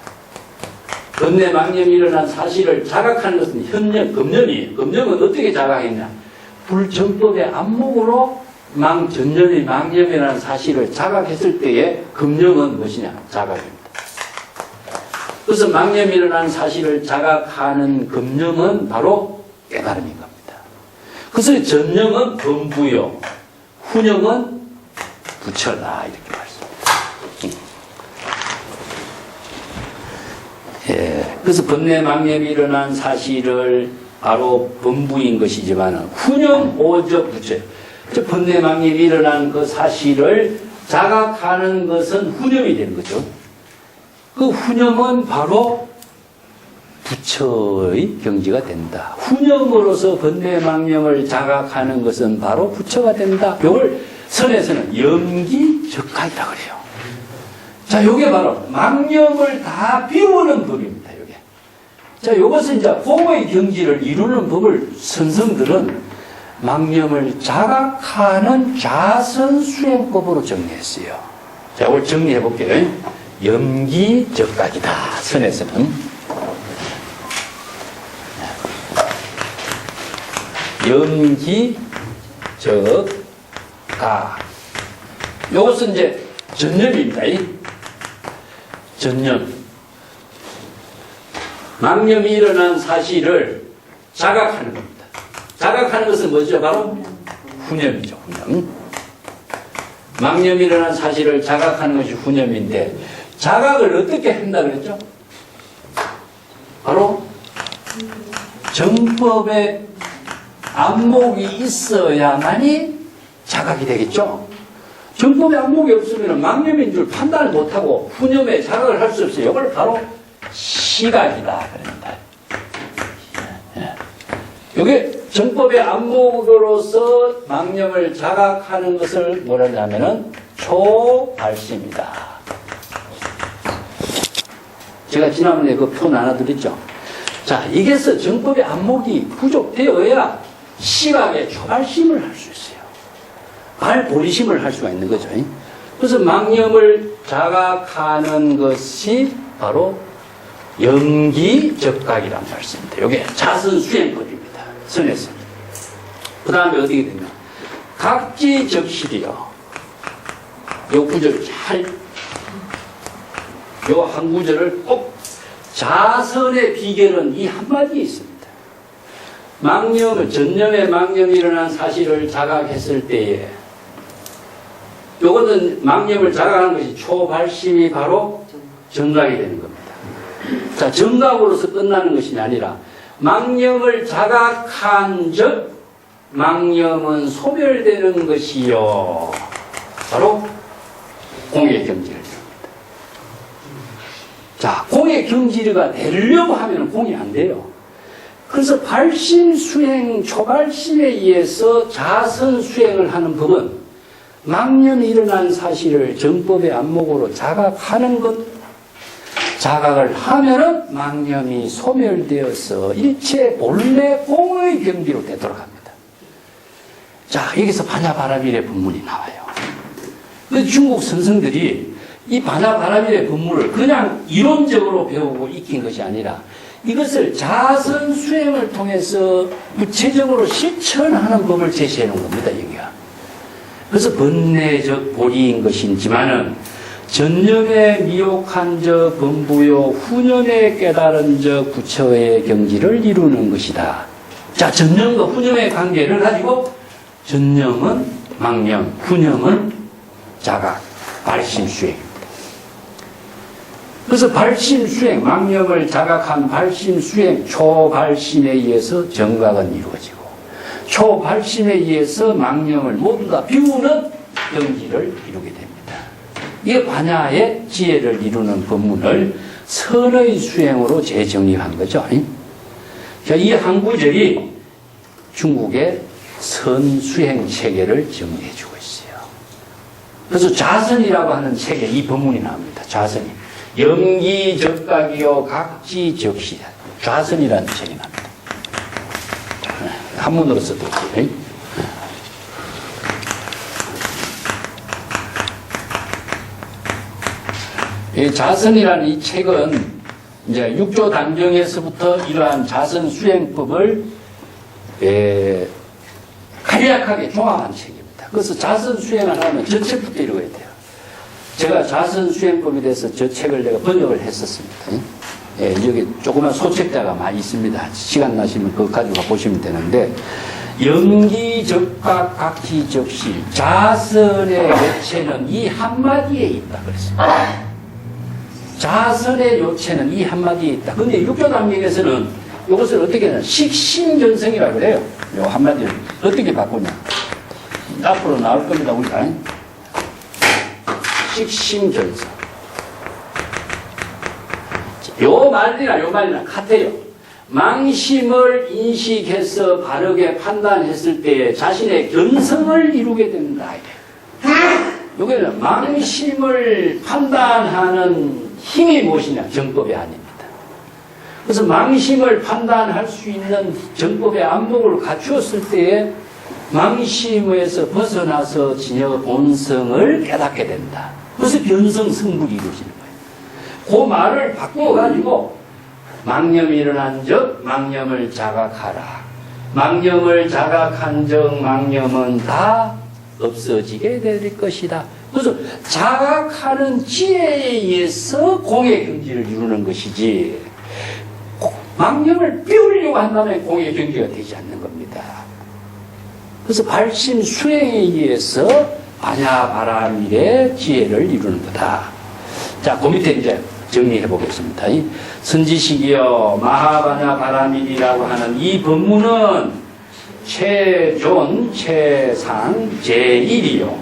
근내 망념이 일어난 사실을 자각하는 것은 현념, 금념이에요. 금념은 어떻게 자각했냐? 불정법의 안목으로 전념이 망념이라는 사실을 자각했을 때에 금념은 무엇이냐? 자각입니다. 그래서 망념이 일어난 사실을 자각하는 금념은 바로 깨달음인 겁니다. 그래서 전념은 범부요, 후념은 부처다, 이렇게 말씀합니다. 예, 그래서 번뇌 망념이 일어난 사실을 바로 범부인 것이지만 후념 오적 부처, 즉 번뇌 망념이 일어난 그 사실을 자각하는 것은 후념이 되는 거죠. 그 후념은 바로 부처의 경지가 된다. 후념으로서 번뇌 망념을 자각하는 것은 바로 부처가 된다. 이걸 선에서는 염기적학이라고 그래요. 자, 요게 바로 망념을 다 비우는 법입니다. 요게. 자, 이것은 이제 공의 경지를 이루는 법을 선성들은 망념을 자각하는 자선수행법으로 정리했어요. 자, 이걸 정리해 볼게요. 염기적각이다. 선에서는 염기적각. 이것은 이제 전념입니다. 전념. 망념이 일어난 사실을 자각하는 겁니다. 자각하는 것은 뭐죠? 바로 후념이죠. 후념. 망념이 일어난 사실을 자각하는 것이 후념인데 자각을 어떻게 한다 그랬죠? 바로 정법의 안목이 있어야만이 자각이 되겠죠. 정법의 안목이 없으면 망념인 줄 판단을 못하고 후념에 자각을 할 수 없어요. 이걸 바로 시각이다 그럽니다. 이게 정법의 안목으로서 망념을 자각하는 것을 뭐라 하냐면은 초발심이다. 제가 지난번에 그 표 나눠드렸죠. 자, 이게서 정법의 안목이 부족되어야 시각의 초발심을 할 수 있어요. 발보리심을 할 수가 있는 거죠. 그래서 망념을 자각하는 것이 바로 염기적각이라는 말씀입니다. 이게 자선수행법입니다. 선에서. 그 다음에 어떻게 되냐. 각지적실이요. 요 구절 요 한 구절을 꼭 자선의 비결은 이 한마디에 있습니다. 전념의 망념이 일어난 사실을 자각했을 때에 요거는 망념을 자각하는 것이 초발심이 바로 정각이 되는 겁니다. 자, 정각으로서 끝나는 것이 아니라 망념을 자각한 즉 망념은 소멸되는 것이요. 바로 공의 경지를 이룹니다. 자, 공의 경지가 되려고 하면 공이 안 돼요. 그래서 발심 수행, 초발심에 의해서 자선 수행을 하는 법은 망념이 일어난 사실을 정법의 안목으로 자각하는 것, 자각을 하면은 망념이 소멸되어서 일체 본래 공의 경지로 되도록 합니다. 자, 여기서 반야바라밀의 법문이 나와요. 그 중국 선생들이 이 반야바라밀의 법문을 그냥 이론적으로 배우고 익힌 것이 아니라 이것을 자선 수행을 통해서 구체적으로 실천하는 법을 제시해 놓은 겁니다, 여기가. 그래서 번뇌적 보리인 것이지만은 전념에 미혹한 저 범부요 후념에 깨달은 저 부처의 경지를 이루는 것이다. 자, 전념과 후념의 관계를 가지고 전념은 망념, 후념은 자각, 발심수행입니다. 그래서 발심수행, 망념을 자각한 발심수행, 초발심에 의해서 정각은 이루어지고 초발심에 의해서 망념을 모두 다 비우는 경지를 이루게 됩니다. 이게 반야의 지혜를 이루는 법문을 선의 수행으로 재정립한 거죠. 자, 이 한 구절이 중국의 선수행 체계를 정리해주고 있어요. 그래서 좌선이라고 하는 책에 이 법문이 나옵니다. 좌선이. 영기적각이요 각지적시. 좌선이라는 책이 납니다. 한문으로 써도 있어요. 이 좌선이라는 이 책은 이제 육조 단정에서부터 이러한 좌선 수행법을 간략하게 종합한 책입니다. 그래서 좌선 수행을 하면 저 책부터 읽어야 돼요. 제가 좌선 수행법에 대해서 저 책을 내가 번역을 했었습니다. 여기 조그만 소책자가 많이 있습니다. 시간 나시면 그거 가지고 보시면 되는데, 영기적각 각기적실 좌선의 요체는 이 한마디에 있다 그랬습니다. 좌선의 요체는 이 한마디에 있다. 근데 육조단경에서는 이것을 어떻게 하냐, 식심견성이라고 그래요. 요 한마디를 어떻게 바꾸냐, 앞으로 나올 겁니다. 우리가 식심견성. 요 말이나 같아요. 망심을 인식해서 바르게 판단했을 때에 자신의 견성을 이루게 된다. 요게는 망심을 판단하는 힘이 무엇이냐? 정법이 아닙니다. 그래서 망심을 판단할 수 있는 정법의 안목을 갖추었을 때에 망심에서 벗어나서 진여 본성을 깨닫게 된다. 그래서 변성 성불이 이루어지는 거예요. 그 말을 바꾸어가지고 망념이 일어난 적 망념을 자각하라. 망념을 자각한 적 망념은 다 없어지게 될 것이다. 그래서 자각하는 지혜에 의해서 공의 경지를 이루는 것이지, 망념을 비우려고 한다면 공의 경지가 되지 않는 겁니다. 그래서 발심 수행에 의해서 반야바라밀의 지혜를 이루는 거다. 자, 그 밑에 이제 정리해 보겠습니다. 이 선지식이여 마하반야바라밀이라고 하는 이 법문은 최존, 최상, 제1이요.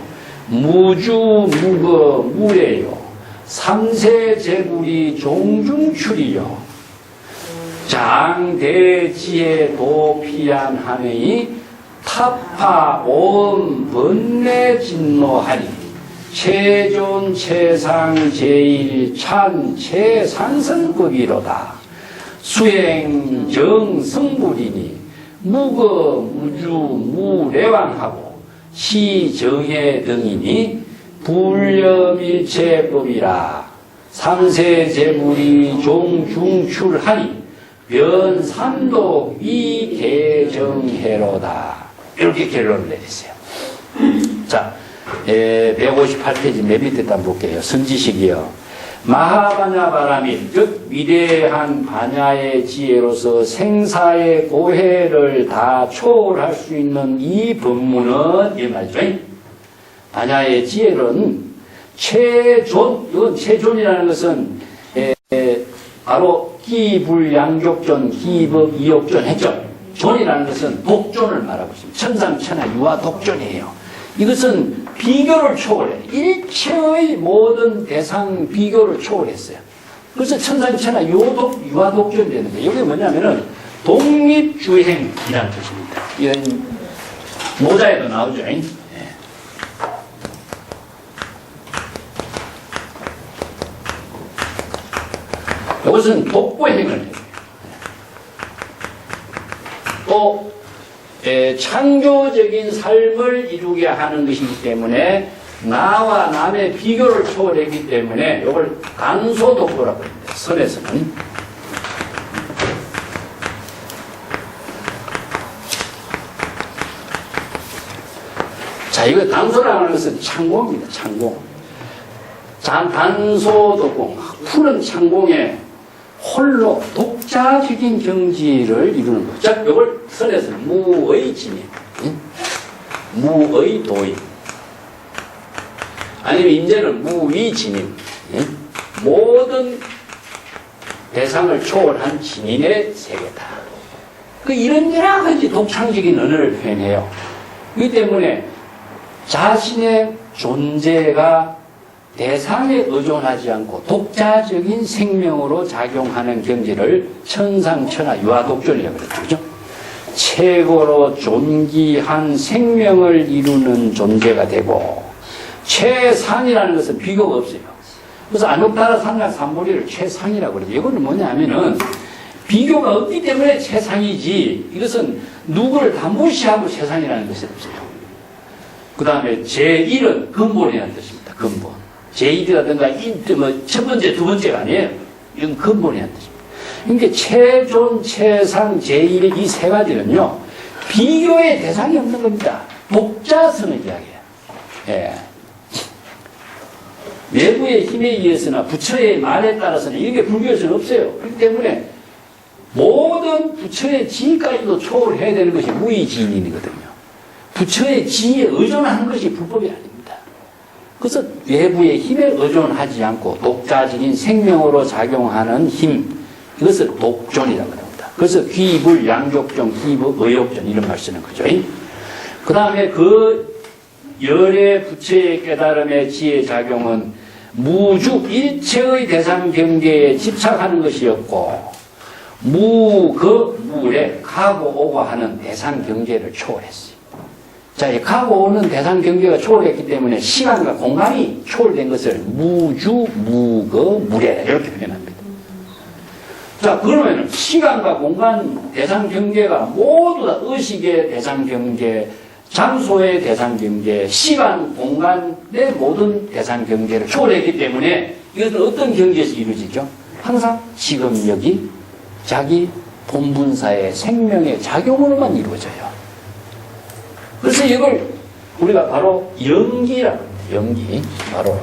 무주, 무거, 무례요. 삼세 제불이 종중출이요. 장대지혜 도피안하니 타파 온 번뇌 진노하리. 최존, 최상, 제1 찬, 최상승법이로다. 수행 정성불이니 무거, 무주, 무례왕하고 시정해 등이니 불념일체법이라. 삼세제불이 종중출하니 변삼독 이개정해로다. 이렇게 결론을 내렸어요. 자, 158페이지 맨 밑에 한번 볼게요. 선지식이요. 마하반야바라밀, 즉 위대한 반야의 지혜로서 생사의 고해를 다 초월할 수 있는 이 법문은 이 말이죠. 반야의 지혜는 최존, 이건 최존이라는 것은 바로 기불양족존, 기법 이욕존 했죠. 존이라는 것은 독존을 말하고 있습니다. 천상천하 유아 독존이에요. 이것은 비교를 초월해. 일체의 모든 대상 비교를 초월했어요. 그래서 천상천하 유아 독존이 되는 거예요. 이게 뭐냐면은 독립주행이라는 뜻입니다. 이건 모자에도 나오죠. 예. 이것은 독보행을 해요. 또 창조적인 삶을 이루게 하는 것이기 때문에 나와 남의 비교를 초월했기 때문에 이걸 간소독보라고 합니다. 선에서는. 자, 이거 단소라고 하는 것은 창공입니다. 창공. 단소독공, 푸른 창공에 홀로 독자적인 경지를 이루는 거죠. 자, 이걸 선에서는 무의 진입, 무의 도입, 아니면 이제는 무의 진입, 모든 대상을 초월한 진인의 세계다. 이런 여러 가지 독창적인 언어를 표현해요. 이 때문에 자신의 존재가 대상에 의존하지 않고 독자적인 생명으로 작용하는 경지를 천상천하 유아독존이라고 그랬죠. 그죠? 최고로 존귀한 생명을 이루는 존재가 되고, 최상이라는 것은 비교가 없어요. 그래서 아누타라 상각 삼보리를 최상이라고 그러죠. 이거는 뭐냐면은 비교가 없기 때문에 최상이지, 이것은 누구를 다 무시하고 최상이라는 것이 없어요. 그 다음에 제1은 근본이라는 뜻입니다. 근본. 제1이라든가 첫 번째, 두 번째가 아니에요. 이건 근본이라는 뜻입니다. 그러니까 최존, 최상, 제1 이 세 가지는요, 비교의 대상이 없는 겁니다. 독자성을 이야기해요. 예. 외부의 힘에 의해서나 부처의 말에 따라서는 이게 불교에서는 없어요. 그렇기 때문에 모든 부처의 지위까지도 초월해야 되는 것이 무의지인이거든요. 부처의 지위에 의존하는 것이 불법이 아닙니다. 그래서 외부의 힘에 의존하지 않고 독자적인 생명으로 작용하는 힘, 이것을 독존이라고 합니다. 그래서 귀불, 양족존, 기부, 의욕존 이런 말 쓰는 거죠. 그 다음에 그 열의 부처의 깨달음의 지혜 작용은 무주 일체의 대상 경계에 집착하는 것이었고, 무에 가고 오고 하는 대상 경계를 초월했어요. 자, 이 가고 오는 대상 경계가 초월했기 때문에 시간과 공간이 초월된 것을 무주, 무래 이렇게 표현합니다. 자, 그러면 시간과 공간 대상 경계가 모두 다 의식의 대상 경계, 장소의 대상 경계, 시간, 공간의 모든 대상 경계를 초월했기 때문에 이것은 어떤 경계에서 이루어지죠? 항상 지금 여기 자기 본분사의 생명의 작용으로만 이루어져요. 그래서 이걸 우리가 바로 영기라고 합니다. 영기. 바로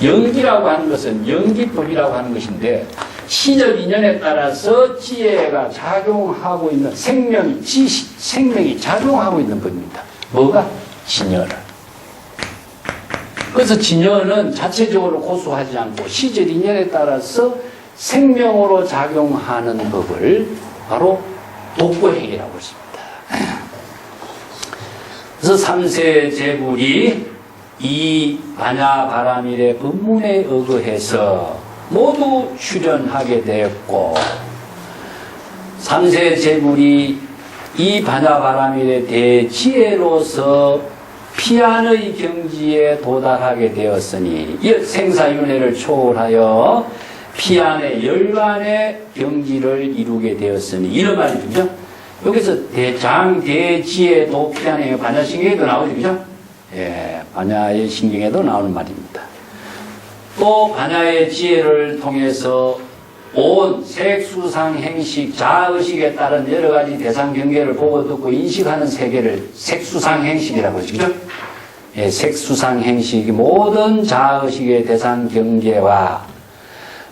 영기라고 하는 것은 영기법이라고 하는 것인데, 시적 인연에 따라서 지혜가 작용하고 있는 생명이, 생명이 작용하고 있는 법입니다. 뭐가? 진여를. 그래서 진여는 자체적으로 고수하지 않고 시적 인연에 따라서 생명으로 작용하는 법을 바로 독고행이라고 했습니다. 그래서 삼세 제불이 이 반야바라밀의 법문에 의거해서 모두 출연하게 되었고, 삼세 제불이 이 반야바라밀의 대지혜로서 피안의 경지에 도달하게 되었으니, 이 생사윤회를 초월하여 피안의 열반의 경지를 이루게 되었으니, 이런 말이죠. 여기서 대장, 대지혜, 도피안의 반야신경에도 나오죠. 그죠? 예, 반야의 신경에도 나오는 말입니다. 또 반야의 지혜를 통해서 온 색수상 행식, 자의식에 따른 여러 가지 대상 경계를 보고 듣고 인식하는 세계를 색수상 행식이라고 하죠. 그죠? 예, 색수상 행식이 모든 자의식의 대상 경계와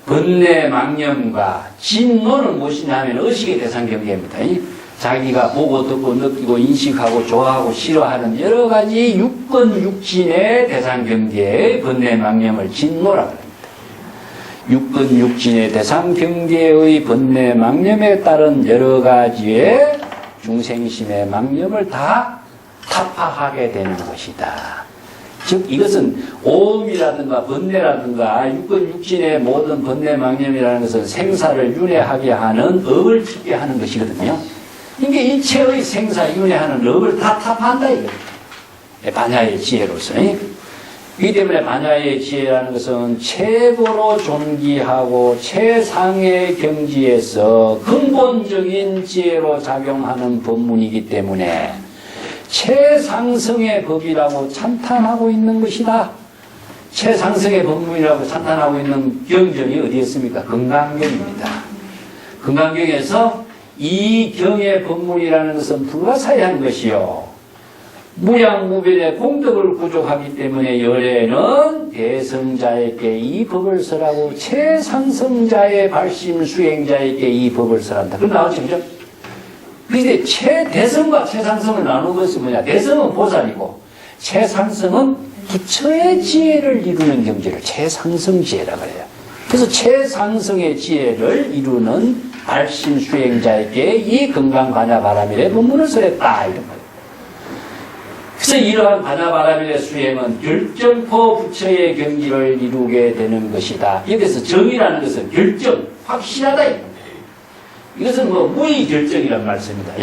번뇌 망념과 진노는 무엇이냐 하면 의식의 대상 경계입니다. 자기가 보고 듣고 느끼고 인식하고 좋아하고 싫어하는 여러 가지 육건 육진의 대상 경계의 번뇌 망념을 진노라고 합니다. 육건 육진의 대상 경계의 번뇌 망념에 따른 여러 가지의 중생심의 망념을 다 타파하게 되는 것이다. 즉 이것은 오음이라든가 번뇌라든가 육건 육진의 모든 번뇌 망념이라는 것은 생사를 윤회하게 하는 업을 짓게 하는 것이거든요. 그러니까 일체의 생사 윤회하는 업을 다 타파한다 이거예요. 반야의 지혜로서. 이 때문에 반야의 지혜라는 것은 최고로 존귀하고 최상의 경지에서 근본적인 지혜로 작용하는 법문이기 때문에 최상승의 법이라고 찬탄하고 있는 것이다. 최상승의 법문이라고 찬탄하고 있는 경전이 어디였습니까? 금강경입니다. 금강경에서 이 경의 법문이라는 것은 불가사의한 것이요, 무양무변의 공덕을 구족하기 때문에 열애는 대성자에게 이 법을 설하고 최상승자의 발심 수행자에게 이 법을 설한다. 그럼 나오죠, 그죠? 그런데 최대성과 최상승을 나누는 것은 뭐냐? 대성은 보살이고 최상승은 부처의 지혜를 이루는 경지를 최상승 지혜라고 해요. 그래서 최상승의 지혜를 이루는 발심 수행자에게 이 금강반야바라밀의 법문을 설했다, 이런 거예요. 그래서 이러한 반야바라밀의 수행은 결정포 부처의 경지를 이루게 되는 것이다. 여기서 정이라는 것은 결정, 확실하다, 이런 거예요. 이것은 뭐 무의결정이란 말씀입니다.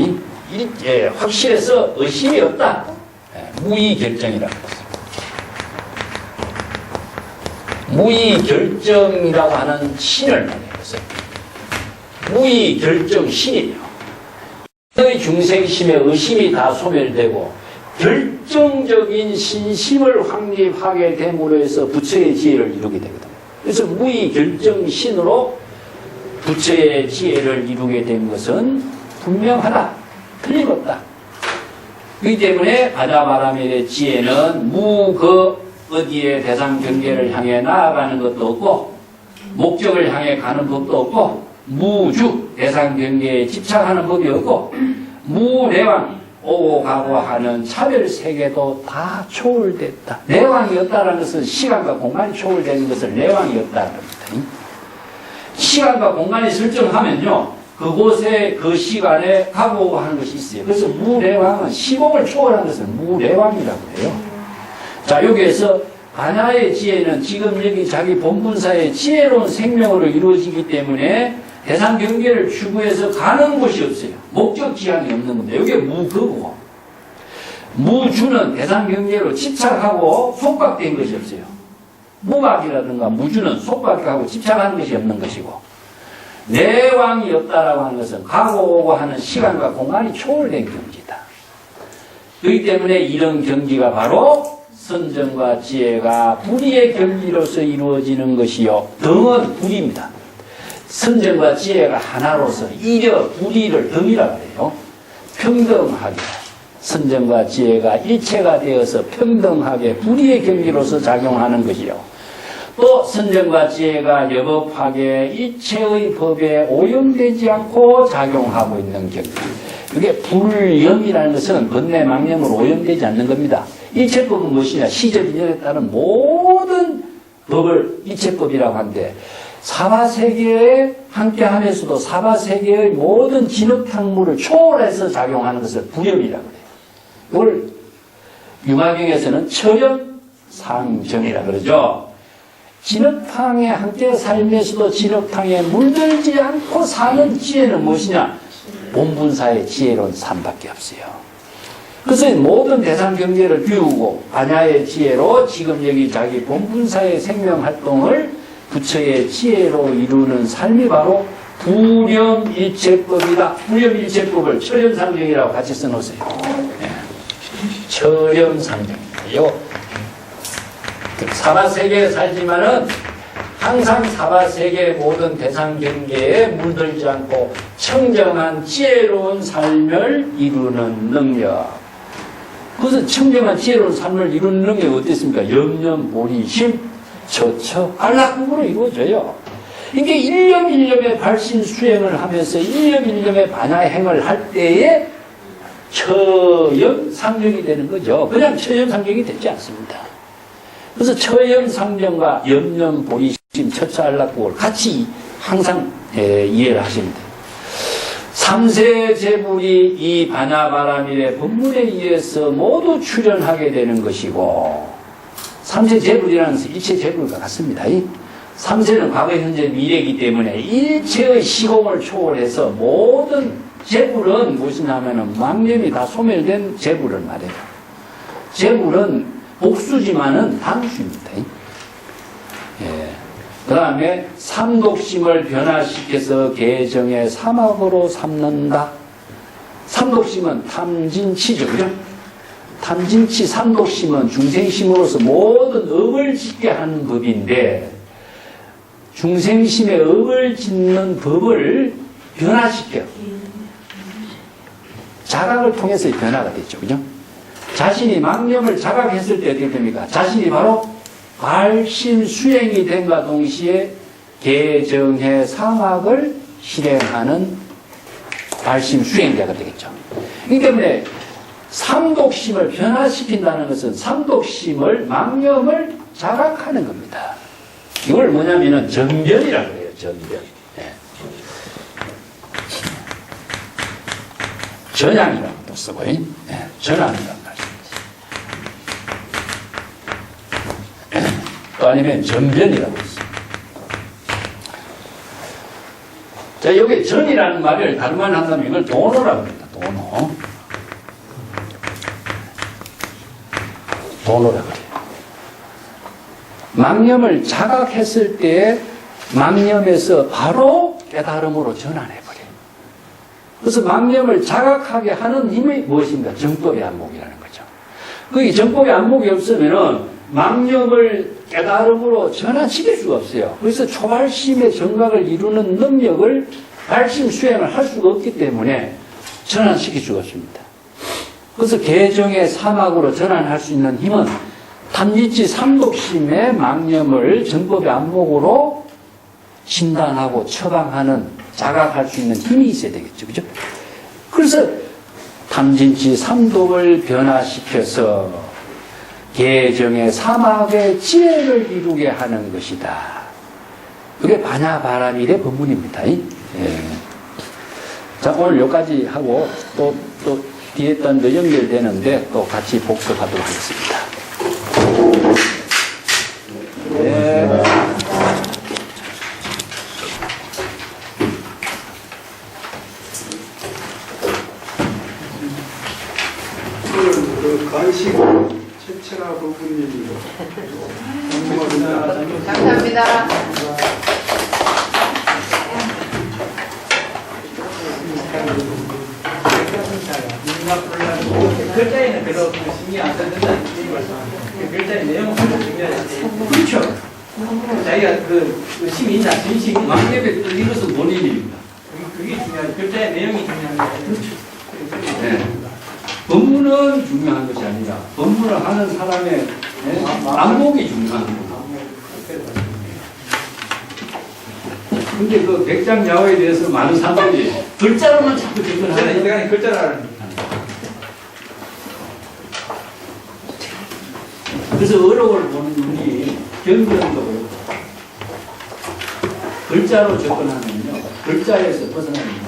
확실해서 의심이 없다. 무의결정이라는 것입니다. 무의결정이라고 하는 신을 말해요. 무의결정신이요. 의 중생심의 의심이 다 소멸되고 결정적인 신심을 확립하게 됨으로 해서 부처의 지혜를 이루게 되거든요. 그래서 무의결정신으로 부처의 지혜를 이루게 된 것은 분명하다. 틀림없다. 그렇기 때문에 바다바라밀의 지혜는 어디에 대상 경계를 향해 나아가는 것도 없고 목적을 향해 가는 법도 없고 무주 대상 경계에 집착하는 법이 없고 무내왕 오고 가고 하는 차별 세계도 다 초월됐다. 내왕이 없다는 것은 시간과 공간이 초월되는 것을 내왕이 없다는 겁니다. 시간과 공간이 설정하면요 그곳에 그 시간에 가고 오고 하는 것이 있어요. 그래서 무내왕은 시공을 초월한 것을 무내왕이라고 해요. 자, 여기에서 반야의 지혜는 지금 여기 자기 본분사의 지혜로운 생명으로 이루어지기 때문에 대상 경계를 추구해서 가는 곳이 없어요. 목적 지향이 없는 겁니다. 여기에 무거고 무주는 대상 경계로 집착하고 속박된 것이 없어요. 무박이라든가 무주는 속박하고 집착하는 것이 없는 것이고 내왕이 없다라고 하는 것은 가고 오고 하는 시간과 공간이 초월된 경지다. 그렇기 때문에 이런 경지가 바로 선정과 지혜가 불의의 경지로서 이루어지는 것이요. 덩은 불의입니다. 선정과 지혜가 하나로서 이려 불의를 덩이라고 해요. 평등하게 선정과 지혜가 일체가 되어서 평등하게 불의의 경지로서 작용하는 것이요. 또 선정과 지혜가 여법하게 일체의 법에 오염되지 않고 작용하고 있는 경지. 이게 불염이라는 것은 번뇌 망념으로 오염되지 않는 겁니다. 일체법은 무엇이냐? 시접인연에 따른 모든 법을 일체법이라고 하는데 사바세계에 함께하면서도 사바세계의 모든 진흙탕물을 초월해서 작용하는 것을 불염이라고 해요. 이걸 융화경에서는 처렴상정이라고 그러죠. 진흙탕에 함께 살면서도 진흙탕에 물들지 않고 사는 지혜는 무엇이냐? 본분사의 지혜로운 삶밖에 없어요. 그래서 모든 대상 경계를 비우고 반야의 지혜로 지금 여기 자기 본분사의 생명활동을 부처의 지혜로 이루는 삶이 바로 불염일체법이다. 불염일체법을 처렴상정이라고 같이 써놓으세요. 네. 처렴상정이에요. 사바세계에 살지만은 항상 사바세계의 모든 대상 경계에 물들지 않고 청정한 지혜로운 삶을 이루는 능력. 그것은 청정한 지혜로운 삶을 이루는 능력이 어땠습니까? 염념보리심, 처처, 안락국으로 이루어져요. 이게 일념 일념의 발신 수행을 하면서 일념 일념의 반야행을 할 때에 처염상정이 되는 거죠. 그냥 처염상정이 되지 않습니다. 그래서 처염상정과 염념보리심, 처처, 안락국을 같이 항상 이해를 하시면 돼요. 삼세 제불이 이 반야바라밀의 법문에 의해서 모두 출현하게 되는 것이고 삼세 제불이라는 것은 일체 제불과 같습니다. 삼세는 과거, 현재, 미래이기 때문에 일체의 시공을 초월해서 모든 제불은 무엇이냐 하면은 망념이 다 소멸된 제불을 말해요. 제불은 복수지만은 단수입니다. 그 다음에 삼독심을 변화시켜서 개정의 사막으로 삼는다. 삼독심은 탐진치죠. 그죠? 탐진치 삼독심은 중생심으로서 모든 업을 짓게 하는 법인데 중생심의 업을 짓는 법을 변화시켜. 자각을 통해서 변화가 됐죠. 그죠? 자신이 망념을 자각했을 때 어떻게 됩니까? 자신이 바로 발심 수행이 된과 동시에 개정의 사막을 실행하는 발심 수행자가 되겠죠. 이 때문에 삼독심을 변화시킨다는 것은 삼독심을 망념을 자각하는 겁니다. 이걸 뭐냐면은 정변이라고 해요. 정변. 네. 전향이라고 또 쓰고, 네. 전향이라고. 또 아니면 전변이라고 있어요. 자, 여기 전이라는 말을 다른 말로 한다면 이걸 도노라고 합니다. 도노. 도노라고 그래요. 망념을 자각했을 때 망념에서 바로 깨달음으로 전환해버려요. 그래서 망념을 자각하게 하는 힘이 무엇인가? 정법의 안목이라는 거죠. 그 정법의 안목이 없으면은 망념을 깨달음으로 전환시킬 수가 없어요. 그래서 초발심의 정각을 이루는 능력을 발심 수행을 할 수가 없기 때문에 전환시킬 수가 없습니다. 그래서 개정의 사막으로 전환할 수 있는 힘은 탐진치 삼독심의 망념을 정법의 안목으로 진단하고 처방하는 자각할 수 있는 힘이 있어야 되겠죠. 그죠? 그래서 탐진치 삼독을 변화시켜서 개정의 사막의 지혜를 이루게 하는 것이다. 그게 반야바라밀의 법문입니다. 예. 자, 오늘 여기까지 하고 또 뒤에 또 연결되는데 또 같이 복습하도록 하겠습니다. 네. 그 간식 최철아 부부님 감사합니다. 글자에는 별로 신경 안 쓴다는 글자의 내용은 중요하지. 그렇죠. 자기가 그 의심이 있나, 진심이 있나. 망념에 끌린 것은 본인입니다. 그게 중요하지. 글자의 내용이 중요한 거예요. 그렇죠. 네. 법문은 중요한 것이 아니라 법문을 하는 사람의 안목이 중요한 겁니다. 근데 그 백장야호에 대해서 많은 사람들이 글자로만 자꾸 저는 접근하는 인간의 글자라는 그래서 어록을 보는 눈이 경전도 그렇고 글자로 접근하면요 글자에서 벗어나는